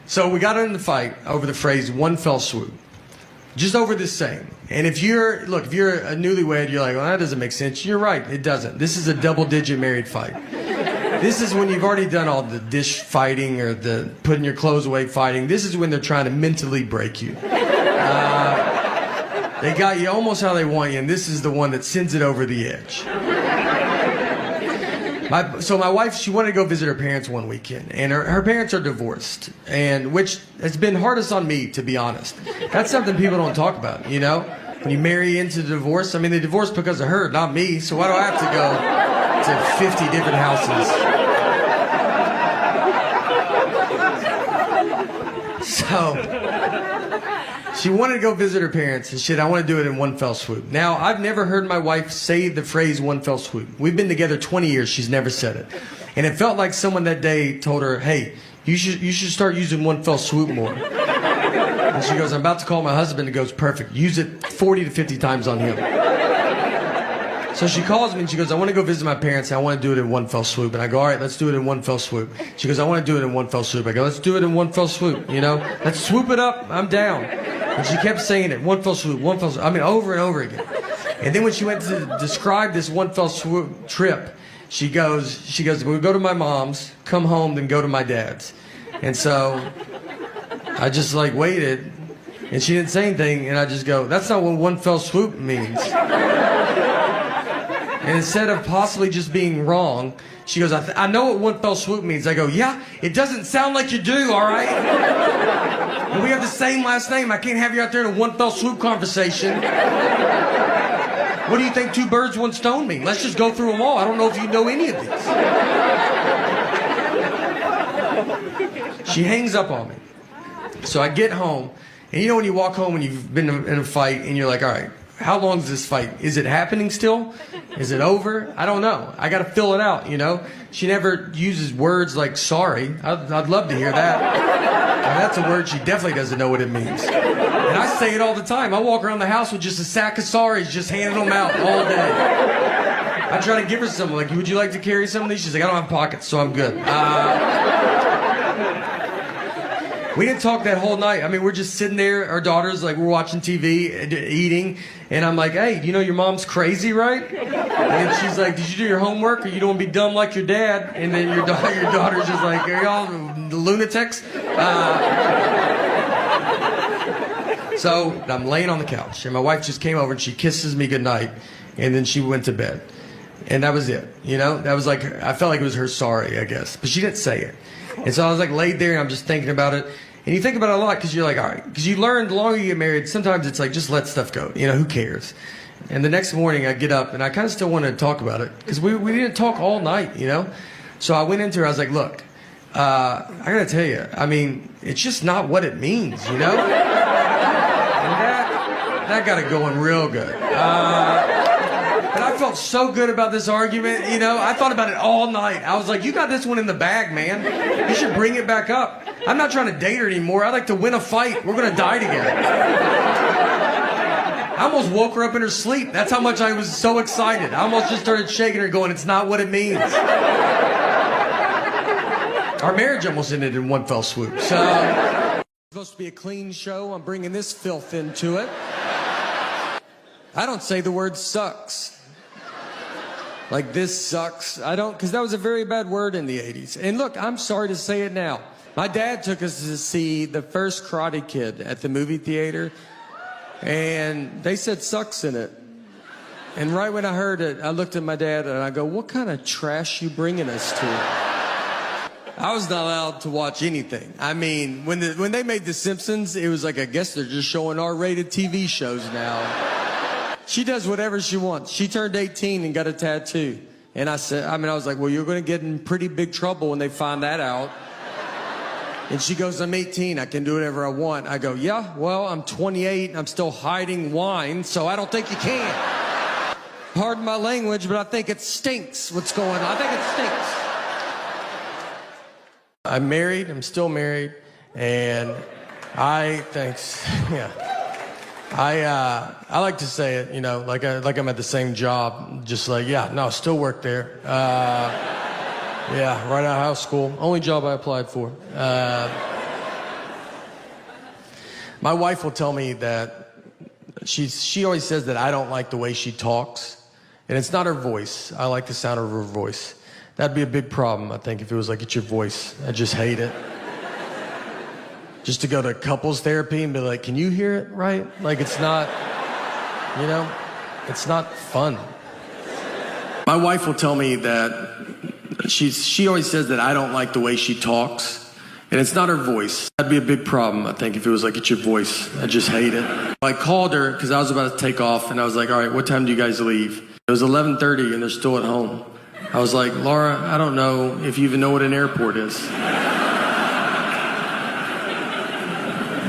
so we got in the fight over the phrase one fell swoop. Just over this saying. And if you're a newlywed, you're like, well, that doesn't make sense. You're right, it doesn't. This is a double-digit married fight. This is when you've already done all the dish fighting or the putting your clothes away fighting. This is when they're trying to mentally break you. They got you almost how they want you, and this is the one that sends it over the edge. My wife, she wanted to go visit her parents one weekend, and her parents are divorced, and which has been hardest on me, to be honest. That's something people don't talk about, When you marry into the divorce, they divorced because of her, not me, so why do I have to go to 50 different houses? So... she wanted to go visit her parents, and I want to do it in one fell swoop. Now, I've never heard my wife say the phrase one fell swoop. We've been together 20 years. She's never said it. And it felt like someone that day told her, hey, you should start using one fell swoop more. And she goes, I'm about to call my husband. It goes, perfect. Use it 40 to 50 times on him. So she calls me and she goes, I want to go visit my parents. I want to do it in one fell swoop. And I go, all right, let's do it in one fell swoop. She goes, I want to do it in one fell swoop. I go, let's do it in one fell swoop. Let's swoop it up. I'm down. And she kept saying it, one fell swoop, one fell swoop. Over and over again. And then when she went to describe this one fell swoop trip, she goes, we'll go to my mom's, come home, then go to my dad's. And so I just waited, and she didn't say anything, and I just go, that's not what one fell swoop means. And instead of possibly just being wrong, she goes, I know what one fell swoop means. I go, yeah, it doesn't sound like you do, all right? And we have the same last name. I can't have you out there in a one fell swoop conversation. What do you think two birds, one stone mean? Let's just go through them all. I don't know if you know any of these. She hangs up on me. So I get home, and when you walk home when you've been in a fight, and you're like, all right, how long is this fight? Is it happening still? Is it over? I don't know. I got to fill it out, She never uses words like sorry. I'd love to hear that. That's a word she definitely doesn't know what it means. And I say it all the time. I walk around the house with just a sack of sorries, just handing them out all day. I try to give her some, would you like to carry some of these? She's like, I don't have pockets, so I'm good. We didn't talk that whole night. We're just sitting there, our daughters, we're watching TV, eating, and I'm like, hey, your mom's crazy, right? And she's like, did you do your homework, or you don't want to be dumb like your dad? And then your daughter's just like, are y'all lunatics? So I'm laying on the couch, and my wife just came over, and she kisses me goodnight, and then she went to bed. And that was it, That was I felt like it was her sorry, I guess. But she didn't say it. And so I was laid there, and I'm just thinking about it. And you think about it a lot because you're like, all right. Because you learn the longer you get married, sometimes it's just let stuff go. Who cares? And the next morning I get up, and I kind of still want to talk about it because we didn't talk all night, So I went into her, I was like, look, I gotta tell you, I mean, it's just not what it means, you know? And that got it going real good. But I felt so good about this argument, you know? I thought about it all night. I was like, you got this one in the bag, man. You should bring it back up. I'm not trying to date her anymore. I like to win a fight. We're gonna die together. I almost woke her up in her sleep. That's how much I was so excited. I almost just started shaking her going, it's not what it means. Our marriage almost ended in one fell swoop. So, it's supposed to be a clean show. I'm bringing this filth into it. I don't say the word sucks. Like, this sucks. I don't, because that was a very bad word in the 80s. And look, I'm sorry to say it now. My dad took us to see the first Karate Kid at the movie theater, and they said sucks in it. And right when I heard it, I looked at my dad and I go, what kind of trash you bringing us to? I was not allowed to watch anything. I mean, when they made The Simpsons, it was like, I guess they're just showing R-rated TV shows now. She does whatever she wants. She turned 18 and got a tattoo. And I was like, well, you're going to get in pretty big trouble when they find that out. And she goes, I'm 18, I can do whatever I want. I go, yeah, well, I'm 28, I'm still hiding wine, so I don't think you can. Pardon my language, but I think it stinks what's going on. I think it stinks. I'm married, I'm still married, and thanks, yeah. I like to say it, you know, like I'm at the same job, just like, yeah, no, still work there. Yeah, right out of high school. Only job I applied for. My wife will tell me that she always says that I don't like the way she talks, and it's not her voice. I like the sound of her voice. That'd be a big problem, I think, if it was like, it's your voice. I just hate it. Just to go to couples therapy and be like, can you hear it right? Like, it's not, you know, it's not fun. My wife will tell me that she always says that I don't like the way she talks, and it's not her voice. That'd be a big problem, I think, if it was like, it's your voice. I just hate it. I called her because I was about to take off, and I was like, all right, what time do you guys leave? It was 11:30, and they're still at home. I was like, Laura, I don't know if you even know what an airport is.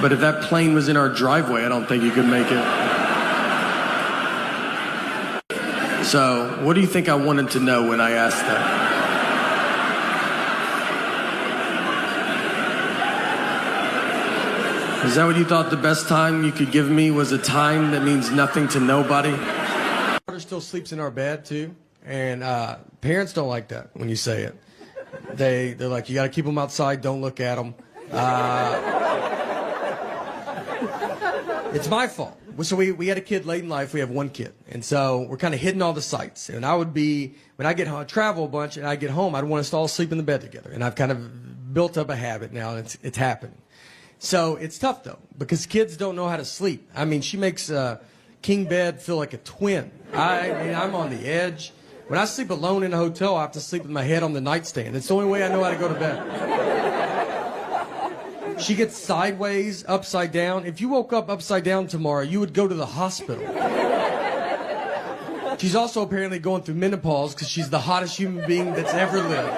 But if that plane was in our driveway, I don't think you could make it. So, what do you think I wanted to know when I asked that? Is that what you thought the best time you could give me was a time that means nothing to nobody? My daughter still sleeps in our bed, too. And parents don't like that when you say it. They're like, you got to keep them outside, don't look at them. It's my fault. So we had a kid late in life. We have one kid. And so we're kind of hitting all the sites. And when I get home, travel a bunch and I get home, I'd want us to all sleep in the bed together. And I've kind of built up a habit now, and it's happening. So it's tough, though, because kids don't know how to sleep. I mean, she makes king bed feel like a twin. I'm on the edge. When I sleep alone in a hotel, I have to sleep with my head on the nightstand. It's the only way I know how to go to bed. She gets sideways, upside down. If you woke up upside down tomorrow, you would go to the hospital. She's also apparently going through menopause because she's the hottest human being that's ever lived.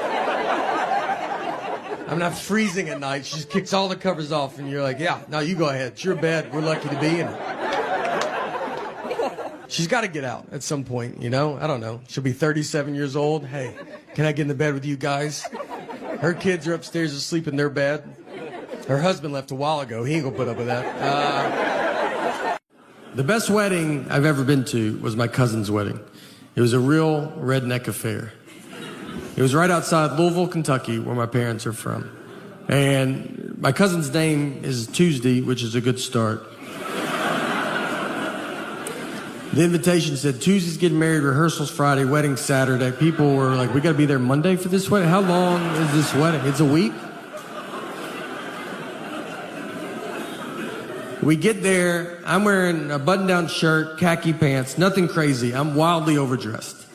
I'm not freezing at night. She just kicks all the covers off, and you're like, yeah, no, you go ahead. It's your bed. We're lucky to be in it. She's got to get out at some point, you know? I don't know. She'll be 37 years old. Hey, can I get in the bed with you guys? Her kids are upstairs asleep in their bed. Her husband left a while ago. He ain't gonna put up with that. The best wedding I've ever been to was my cousin's wedding. It was a real redneck affair. It was right outside Louisville, Kentucky, where my parents are from. And my cousin's name is Tuesday, which is a good start. The invitation said, Tuesday's getting married, rehearsals Friday, wedding Saturday. People were like, we got to be there Monday for this wedding? How long is this wedding? It's a week? We get there, I'm wearing a button-down shirt, khaki pants, nothing crazy. I'm wildly overdressed.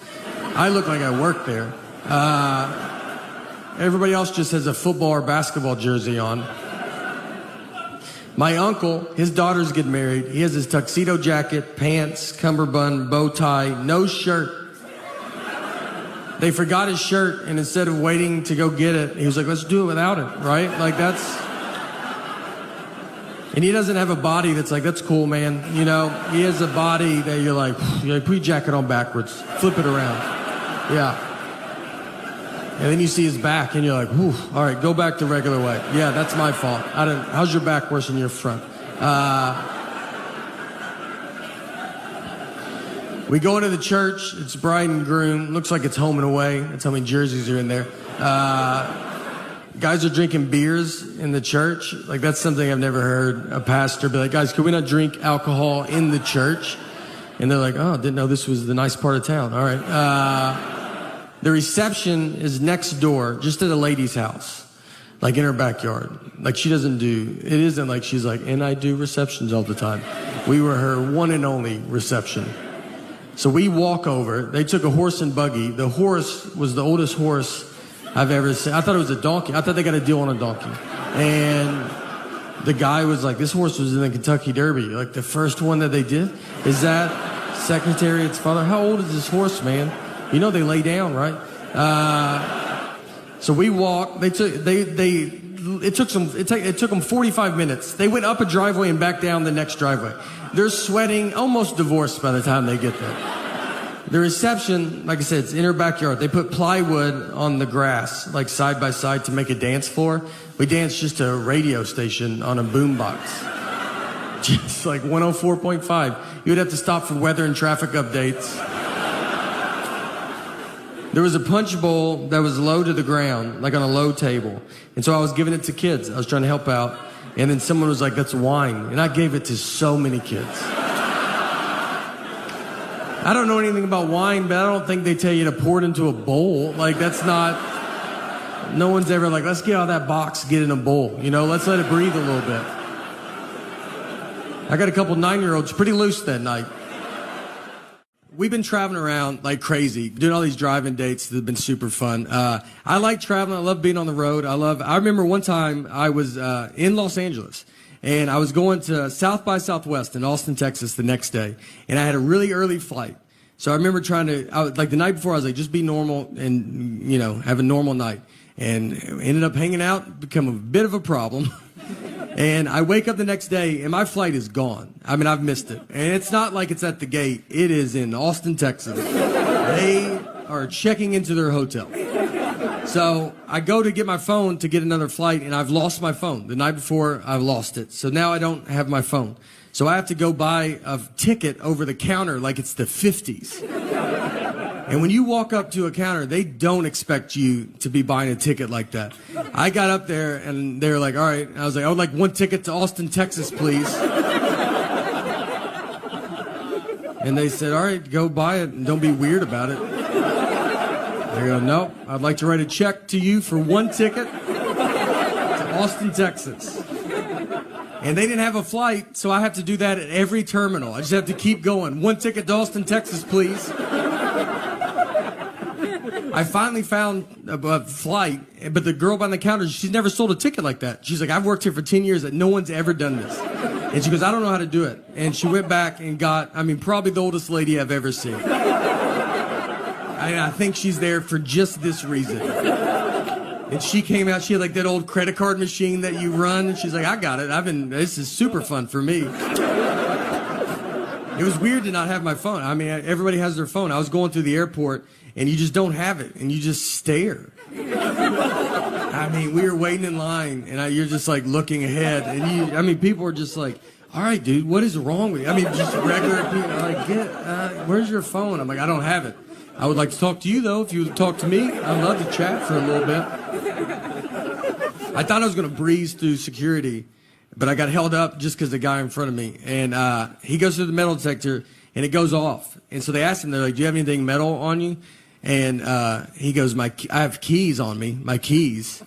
I look like I work there. Everybody else just has a football or basketball jersey on. My uncle, his daughters get married. He has his tuxedo jacket, pants, cummerbund, bow tie, no shirt. they forgot his shirt, and instead of waiting to go get it, he was like, let's do it without it, right? Like, that's... And he doesn't have a body that's like, that's cool, man. You know, he has a body that you're like, put your jacket on backwards, flip it around. Yeah. And then you see his back, and you're like, whew, all right, go back the regular way. Yeah, that's my fault. How's your back worse than your front? We go into the church. It's bride and groom. Looks like it's home and away. That's how many jerseys are in there. Guys are drinking beers in the church. Like, that's something I've never heard a pastor be like, guys, could we not drink alcohol in the church? And they're like, oh, didn't know this was the nice part of town. All right. The reception is next door, just at a lady's house, like in her backyard. Like, she doesn't do, it isn't like she's like, and I do receptions all the time. We were her one and only reception. So we walk over. They took a horse and buggy. The horse was the oldest horse I've ever seen. I thought it was a donkey. I thought they got a deal on a donkey. And the guy was like, this horse was in the Kentucky Derby. Like, the first one that they did? Is that Secretariat's father? How old is this horse, man? You know they lay down, right? So we walked. It took them 45 minutes. They went up a driveway and back down the next driveway. They're sweating, almost divorced by the time they get there. The reception, like I said, it's in her backyard. They put plywood on the grass, like side by side, to make a dance floor. We danced just to a radio station on a boombox. Just like 104.5. You would have to stop for weather and traffic updates. There was a punch bowl that was low to the ground, like on a low table. And so I was giving it to kids. I was trying to help out. And then someone was like, that's wine. And I gave it to so many kids. I don't know anything about wine, but I don't think they tell you to pour it into a bowl. Like, that's not... No one's ever like, let's get out of that box, get in a bowl. You know, let's let it breathe a little bit. I got a couple 9-year-olds pretty loose that night. We've been traveling around like crazy, doing all these driving dates that have been super fun. I like traveling. I love being on the road. I remember one time I was in Los Angeles, and I was going to South by Southwest in Austin, Texas the next day, and I had a really early flight. So I remember like the night before, I was like, just be normal and, you know, have a normal night. And ended up hanging out, become a bit of a problem. And I wake up the next day, and my flight is gone. I mean, I've missed it. And it's not like it's at the gate. It is in Austin, Texas. They are checking into their hotel. So I go to get my phone to get another flight, and I've lost my phone. The night before, I lost it. So now I don't have my phone. So I have to go buy a ticket over the counter like it's the 50s. And when you walk up to a counter, they don't expect you to be buying a ticket like that. I got up there, and they were like, all right. And I was like, I would like one ticket to Austin, Texas, please. And they said, all right, go buy it, and don't be weird about it. I go, no, I'd like to write a check to you for one ticket to Austin, Texas. And they didn't have a flight, so I have to do that at every terminal. I just have to keep going. One ticket to Austin, Texas, please. I finally found a flight, but the girl behind the counter, she's never sold a ticket like that. She's like, I've worked here for 10 years and no one's ever done this. And she goes, I don't know how to do it. And she went back and got, probably the oldest lady I've ever seen. I think she's there for just this reason. And she came out, she had like that old credit card machine that you run, and she's like, I got it. This is super fun for me. It was weird to not have my phone. Everybody has their phone. I was going through the airport, and you just don't have it, and you just stare. We were waiting in line, and you're just like looking ahead, and people are just like, all right, dude, what is wrong with you? Just regular people are like, where's your phone? I'm like, I don't have it. I would like to talk to you, though, if you would talk to me. I'd love to chat for a little bit. I thought I was going to breeze through security, but I got held up just because the guy in front of me. And he goes through the metal detector, and it goes off. And so they asked him, they're like, do you have anything metal on you? And he goes, I have keys on me, my keys.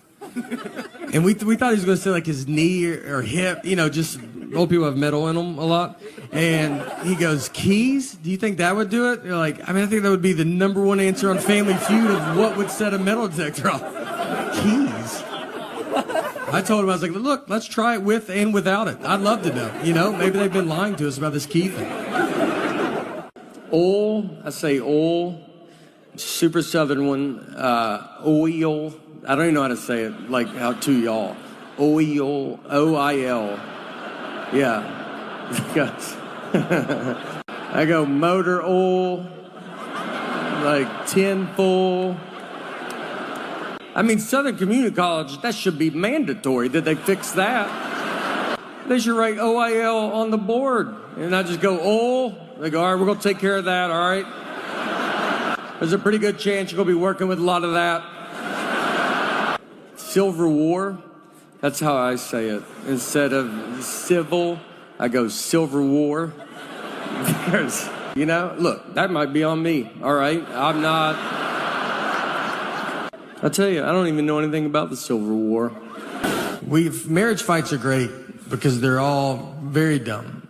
And we thought he was going to say like his knee or hip, just old people have metal in them a lot. And he goes, keys? Do you think that would do it? You're like, I think that would be the number one answer on Family Feud of what would set a metal detector off. Keys. I told him, I was like, look, let's try it with and without it. I'd love to know. Maybe they've been lying to us about this key thing. I say oil. super southern one, oil. I don't even know how to say it, like how to y'all. Oil, O-I-L. Yeah. I go motor oil, like tin full. I mean, Southern Community College, that should be mandatory. Did they fix that? They should write OIL on the board. And I just go, oil. They go, all right, we're going to take care of that, all right? There's a pretty good chance you're going to be working with a lot of that. Silver War, that's how I say it. Instead of civil, I go Silver War. There's, you know, look, that might be on me, all right? I'm not. I tell you, I don't even know anything about the Silver War. Marriage fights are great because they're all very dumb.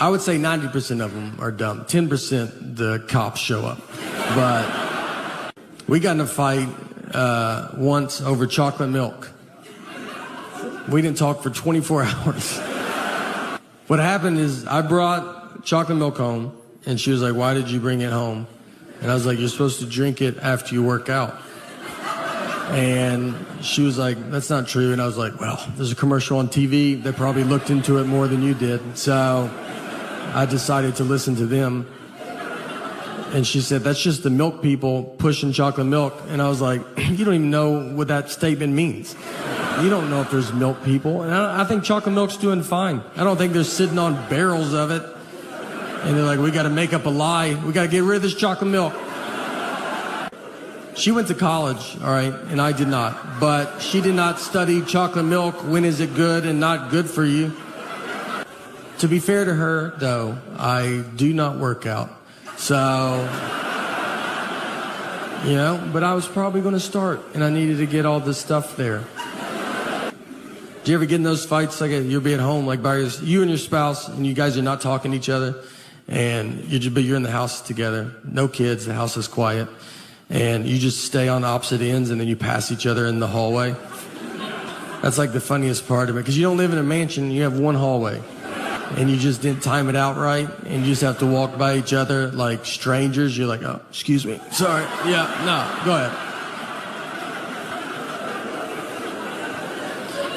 I would say 90% of them are dumb. 10% the cops show up. But we got in a fight once over chocolate milk. We didn't talk for 24 hours. What happened is I brought chocolate milk home, and she was like, why did you bring it home? And I was like, you're supposed to drink it after you work out. And she was like, that's not true. And I was like, well, there's a commercial on TV. They probably looked into it more than you did. So I decided to listen to them. And she said, that's just the milk people pushing chocolate milk. And I was like, you don't even know what that statement means. You don't know if there's milk people. And I think chocolate milk's doing fine. I don't think they're sitting on barrels of it. And they're like, we got to make up a lie. We got to get rid of this chocolate milk. She went to college, all right, and I did not. But she did not study chocolate milk. When is it good and not good for you? To be fair to her, though, I do not work out. So, you know, but I was probably going to start, and I needed to get all this stuff there. Do you ever get in those fights, like you'll be at home, like by you and your spouse, and you guys are not talking to each other, and you're in the house together, no kids, the house is quiet, and you just stay on opposite ends, and then you pass each other in the hallway? That's like the funniest part of it, because you don't live in a mansion, you have one hallway. And you just didn't time it out right, and you just have to walk by each other like strangers. You're like, oh, excuse me. Sorry. Yeah, no, go ahead.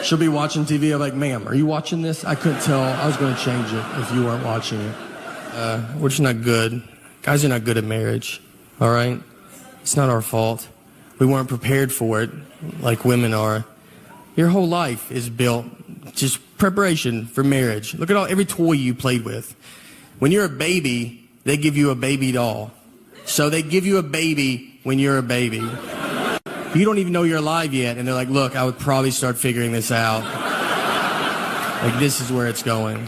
She'll be watching TV. I'm like, ma'am, are you watching this? I couldn't tell. I was going to change it if you weren't watching it. We're just not good. Guys are not good at marriage, all right? It's not our fault. We weren't prepared for it like women are. Your whole life is built just preparation for marriage. Look at every toy you played with. When you're a baby, they give you a baby doll. So they give you a baby when you're a baby. You don't even know you're alive yet, and they're like, look, I would probably start figuring this out. Like, this is where it's going.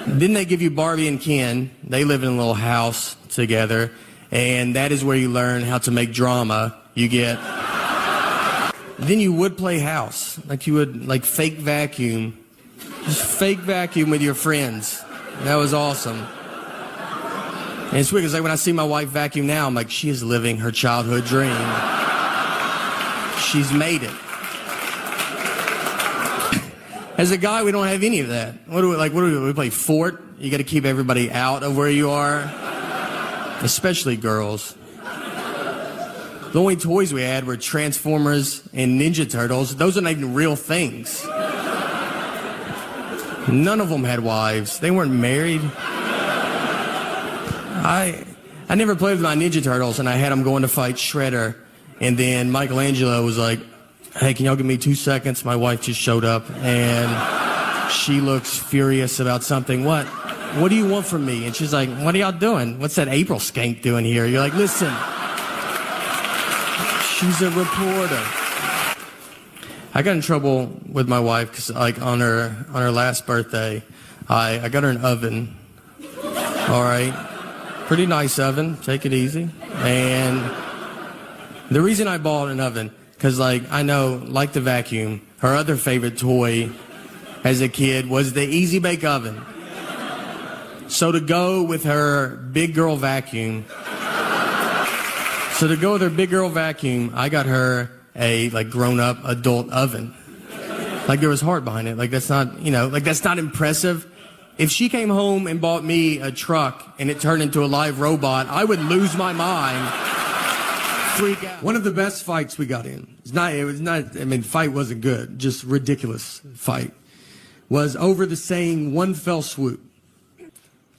Then they give you Barbie and Ken. They live in a little house together, and that is where you learn how to make drama. You get... Then you would play house, like you would like fake vacuum, just fake vacuum with your friends. That was awesome. And it's weird because like when I see my wife vacuum now, I'm like, she is living her childhood dream. She's made it. As a guy, we don't have any of that. What do we play Fort? You got to keep everybody out of where you are, especially girls. The only toys we had were Transformers and Ninja Turtles. Those are not even real things. None of them had wives. They weren't married. I never played with my Ninja Turtles, and I had them going to fight Shredder. And then Michelangelo was like, hey, can y'all give me 2 seconds? My wife just showed up, and she looks furious about something. What do you want from me? And she's like, what are y'all doing? What's that April skank doing here? You're like, listen. She's a reporter. I got in trouble with my wife because, like, on her last birthday, I got her an oven. All right, pretty nice oven. Take it easy. And the reason I bought an oven because, like, I know, like the vacuum, her other favorite toy as a kid was the Easy Bake Oven. So to go with her big girl vacuum. So to go with her big girl vacuum, I got her a like grown-up adult oven. Like there was heart behind it. Like that's not, you know, like that's not impressive. If she came home and bought me a truck and it turned into a live robot, I would lose my mind, freak out. One of the best fights we got in, fight wasn't good, just ridiculous fight, was over the saying one fell swoop.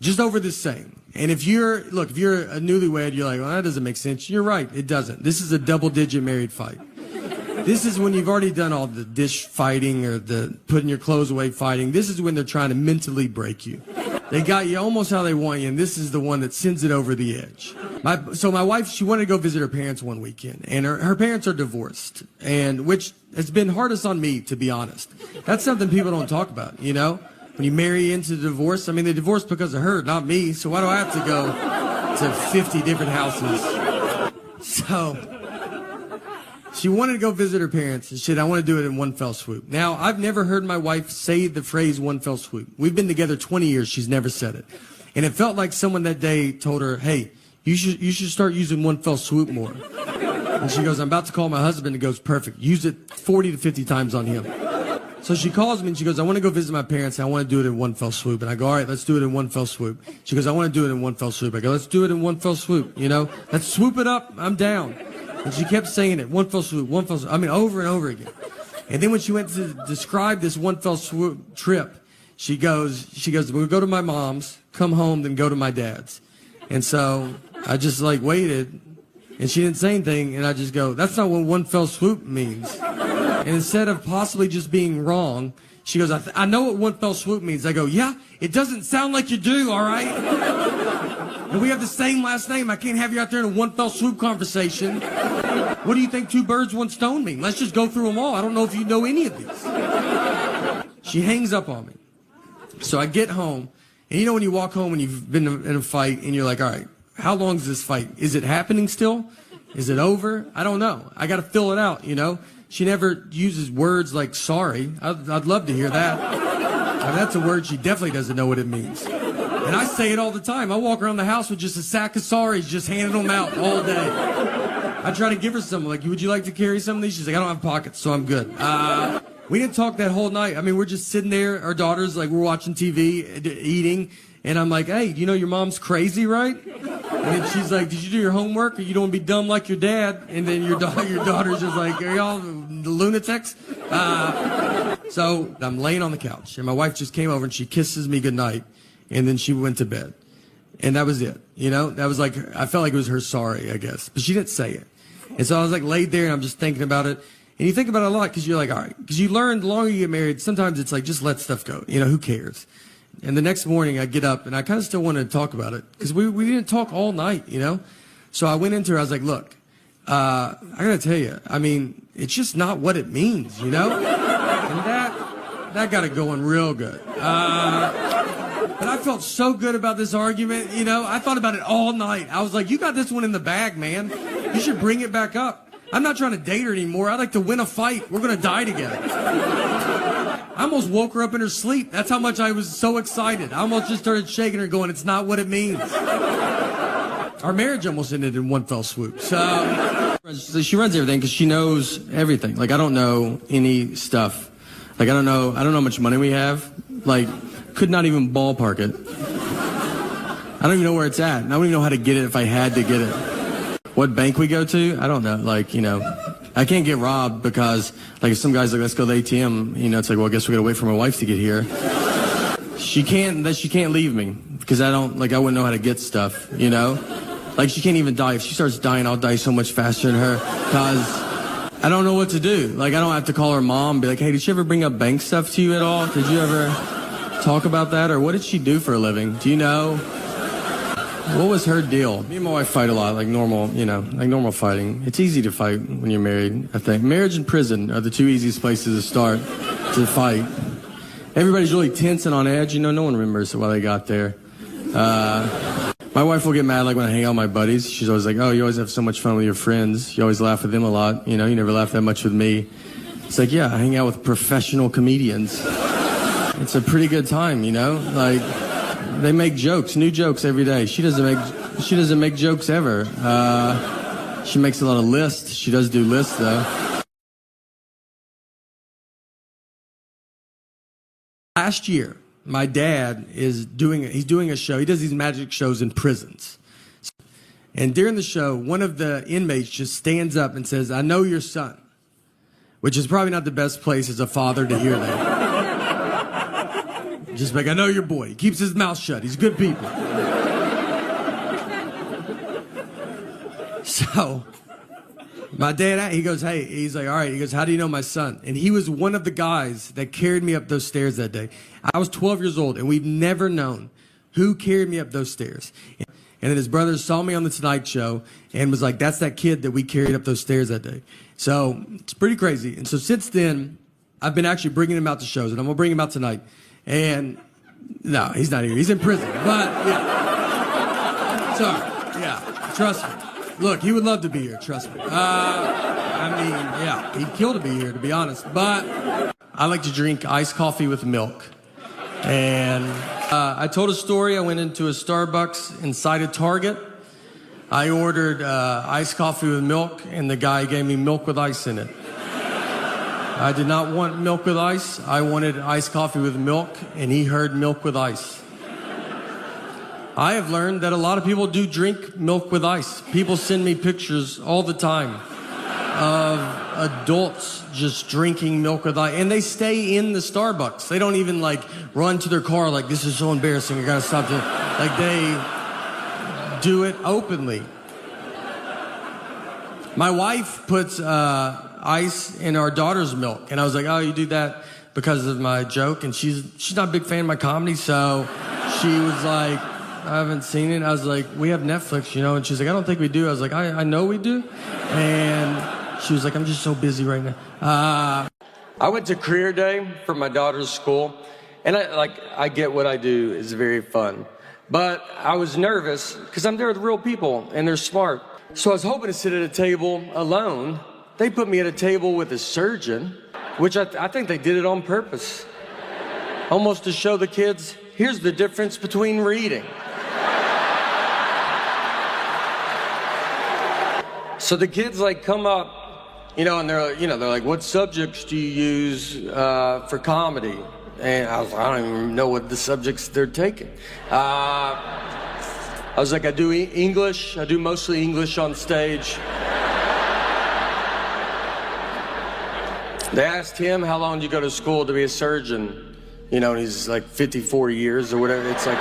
Just over this saying. And if you're a newlywed, you're like, well, that doesn't make sense. You're right, it doesn't. This is a double-digit married fight. This is when you've already done all the dish fighting or the putting your clothes away fighting. This is when they're trying to mentally break you. They got you almost how they want you, and this is the one that sends it over the edge. My wife, she wanted to go visit her parents one weekend, and her parents are divorced, and which has been hardest on me, to be honest. That's something people don't talk about, you know? When you marry into divorce, I mean, they divorced because of her, not me, so why do I have to go to 50 different houses? So she wanted to go visit her parents, and she said, I want to do it in one fell swoop. Now, I've never heard my wife say the phrase one fell swoop. We've been together 20 years. She's never said it. And it felt like someone that day told her, hey, you should start using one fell swoop more. And she goes, I'm about to call my husband. And goes, perfect. Use it 40 to 50 times on him. So she calls me and she goes, I want to go visit my parents and I want to do it in one fell swoop. And I go, all right, let's do it in one fell swoop. She goes, I want to do it in one fell swoop. I go, let's do it in one fell swoop. You know, let's swoop it up. I'm down. And she kept saying it, one fell swoop, one fell swoop. I mean, over and over again. And then when she went to describe this one fell swoop trip, she goes, we'll go to my mom's, come home, then go to my dad's. And so I just like waited and she didn't say anything. And I just go, that's not what one fell swoop means. And instead of possibly just being wrong, she goes, I know what one fell swoop means. I go, yeah, it doesn't sound like you do, all right? And we have the same last name. I can't have you out there in a one fell swoop conversation. What do you think two birds, one stone mean? Let's just go through them all. I don't know if you know any of these. She hangs up on me. So I get home, and you know when you walk home and you've been in a fight, and you're like, all right, how long is this fight? Is it happening still? Is it over? I don't know. I got to fill it out, you know? She never uses words like sorry. I'd love to hear that. I mean, that's a word she definitely doesn't know what it means. And I say it all the time. I walk around the house with just a sack of sorries, just handing them out all day. I try to give her some, like, would you like to carry some of these? She's like, I don't have pockets, so I'm good. We didn't talk that whole night. I mean, we're just sitting there, our daughters, like, we're watching TV, eating, and I'm like, hey, you know your mom's crazy, right? And then she's like, did you do your homework, or you don't want to be dumb like your dad? And then your daughter's just like, are y'all lunatics? So I'm laying on the couch, and my wife just came over, and she kisses me goodnight, and then she went to bed. And that was it, you know? That was like, I felt like it was her sorry, I guess. But she didn't say it. And so I was like laid there, and I'm just thinking about it. And you think about it a lot, because you're like, all right. Because you learn the longer you get married, sometimes it's like, just let stuff go. You know, who cares? And the next morning I get up, and I kind of still wanted to talk about it. Because we didn't talk all night, you know? So I went into her, I was like, look, I got to tell you, I mean, it's just not what it means, you know? And that got it going real good. But I felt so good about this argument, you know? I thought about it all night. I was like, you got this one in the bag, man. You should bring it back up. I'm not trying to date her anymore. I'd like to win a fight. We're going to die together. I almost woke her up in her sleep. That's how much I was so excited. I almost just started shaking her going, it's not what it means. Our marriage almost ended in one fell swoop. So she runs everything because she knows everything. Like, I don't know any stuff. Like, I don't know how much money we have. Like, could not even ballpark it. I don't even know where it's at. And I don't even know how to get it if I had to get it. What bank we go to? I don't know. Like, you know, I can't get robbed because, like, if some guy's like, let's go to the ATM, you know, it's like, well, I guess we gotta wait for my wife to get here. She can't leave me because I wouldn't know how to get stuff, you know? Like, she can't even die. If she starts dying, I'll die so much faster than her because I don't know what to do. Like, I don't have to call her mom and be like, hey, did she ever bring up bank stuff to you at all? Did you ever talk about that? Or what did she do for a living? Do you know? What was her deal? Me and my wife fight a lot, like normal, you know, like normal fighting. It's easy to fight when you're married, I think. Marriage and prison are the two easiest places to start to fight. Everybody's really tense and on edge. You know, no one remembers why they got there. My wife will get mad, like, when I hang out with my buddies. She's always like, oh, you always have so much fun with your friends. You always laugh with them a lot. You know, you never laugh that much with me. It's like, yeah, I hang out with professional comedians. It's a pretty good time, you know? Like, they make jokes, new jokes every day. She doesn't make jokes ever. She makes a lot of lists. She does do lists, though. my dad is doing a show. He does these magic shows in prisons. And during the show, one of the inmates just stands up and says, "I know your son," which is probably not the best place as a father to hear that. Just like, "I know your boy. He keeps his mouth shut. He's good people." So my dad, he goes, "Hey," he's like, "All right." He goes, "How do you know my son?" And he was one of the guys that carried me up those stairs that day. I was 12 years old, and we've never known who carried me up those stairs. And then his brothers saw me on the Tonight Show and was like, "That's that kid that we carried up those stairs that day." So it's pretty crazy. And so since then, I've been actually bringing him out to shows, and I'm going to bring him out tonight. And no, he's not here. He's in prison. But, yeah. Sorry. Yeah. Trust me. Look, he would love to be here. Trust me. I mean, yeah, he'd kill to be here, to be honest. But I like to drink iced coffee with milk. And I told a story. I went into a Starbucks inside a Target. I ordered iced coffee with milk, and the guy gave me milk with ice in it. I did not want milk with ice. I wanted iced coffee with milk, and he heard milk with ice. I have learned that a lot of people do drink milk with ice. People send me pictures all the time of adults just drinking milk with ice, and they stay in the Starbucks. They don't even like run to their car like, "This is so embarrassing, I gotta stop doing it." Like, they do it openly. My wife puts ice in our daughter's milk, and I was like, "Oh, you do that because of my joke?" And she's not a big fan of my comedy, so she was like, "I haven't seen it." I was like, "We have Netflix, you know?" And she's like, "I don't think we do." I was like, I know we do. And she was like, "I'm just so busy right now." I went to career day for my daughter's school, and I get what I do is very fun. But I was nervous because I'm there with real people, and they're smart. So I was hoping to sit at a table alone. They put me at a table with a surgeon, which I think they did it on purpose. Almost to show the kids, here's the difference between reading. So the kids like come up, and they're like, "What subjects do you use for comedy?" And I don't even know what the subjects they're taking. I was like, "I do English. I do mostly English on stage." They asked him, "How long did you go to school to be a surgeon?" And he's like 54 years or whatever. It's like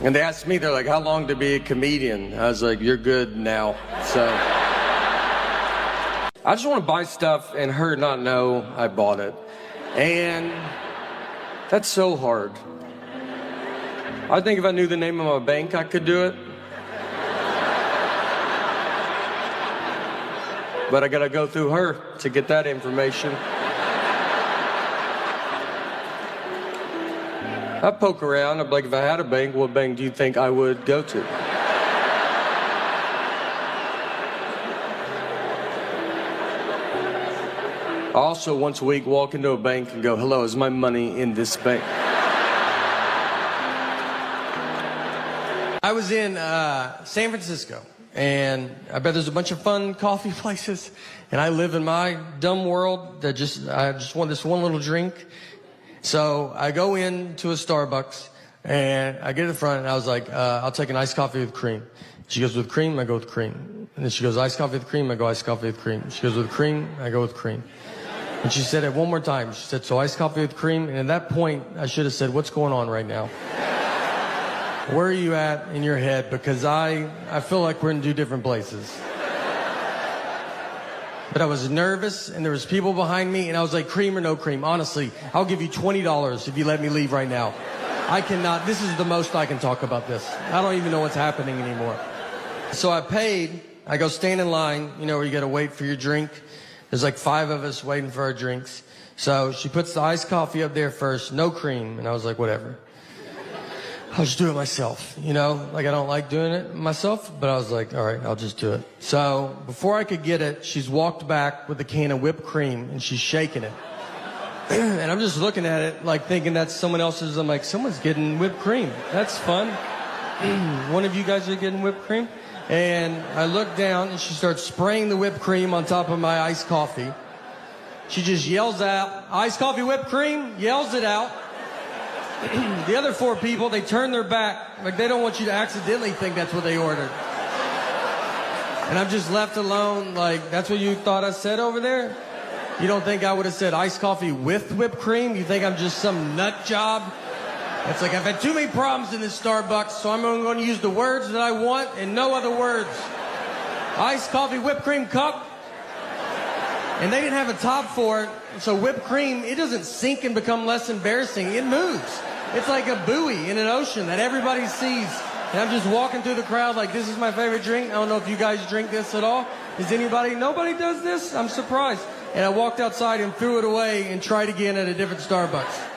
and they asked me, they're like, "How long to be a comedian?" I was like, "You're good now." So I just want to buy stuff and her not know I bought it. And that's so hard. I think if I knew the name of my bank, I could do it. But I gotta go through her to get that information. I poke around. I'm like, if I had a bank, what bank do you think I would go to? I also once a week walk into a bank and go, "Hello, is my money in this bank?" I was in San Francisco, and I bet there's a bunch of fun coffee places, and I live in my dumb world that I just want this one little drink. So I go into a Starbucks, and I get to the front, and I was like, "I'll take an iced coffee with cream." She goes, "With cream?" I go, "With cream." And then she goes, "Iced coffee with cream?" I go, "Iced coffee with cream." She goes, "With cream?" I go, "With cream." And she said it one more time. She said, "So iced coffee with cream?" And at that point, I should have said, "What's going on right now? Where are you at in your head?" Because I feel like we're in two different places. But I was nervous, and there was people behind me, and I was like, "Cream or no cream? Honestly, I'll give you $20 if you let me leave right now. I cannot, this is the most I can talk about this. I don't even know what's happening anymore." So I paid. I go stand in line, where you got to wait for your drink. There's like 5 of us waiting for our drinks. So she puts the iced coffee up there first, no cream. And I was like, whatever. I'll just do it myself, Like, I don't like doing it myself, but I was like, all right, I'll just do it. So before I could get it, she's walked back with a can of whipped cream, and she's shaking it. And I'm just looking at it, like, thinking that's someone else's. I'm like, someone's getting whipped cream. That's fun. One of you guys are getting whipped cream? And I look down, and she starts spraying the whipped cream on top of my iced coffee. She just yells out, "Iced coffee, whipped cream," yells it out. The other 4 people, they turn their back. Like, they don't want you to accidentally think that's what they ordered. And I'm just left alone. Like, that's what you thought I said over there? You don't think I would have said iced coffee with whipped cream? You think I'm just some nut job? It's like, I've had too many problems in this Starbucks, so I'm only going to use the words that I want and no other words. Iced coffee, whipped cream cup. And they didn't have a top for it, so whipped cream, it doesn't sink and become less embarrassing. It moves. It's like a buoy in an ocean that everybody sees. And I'm just walking through the crowd like, this is my favorite drink. I don't know if you guys drink this at all. Does anybody? Nobody does this? I'm surprised. And I walked outside and threw it away and tried again at a different Starbucks.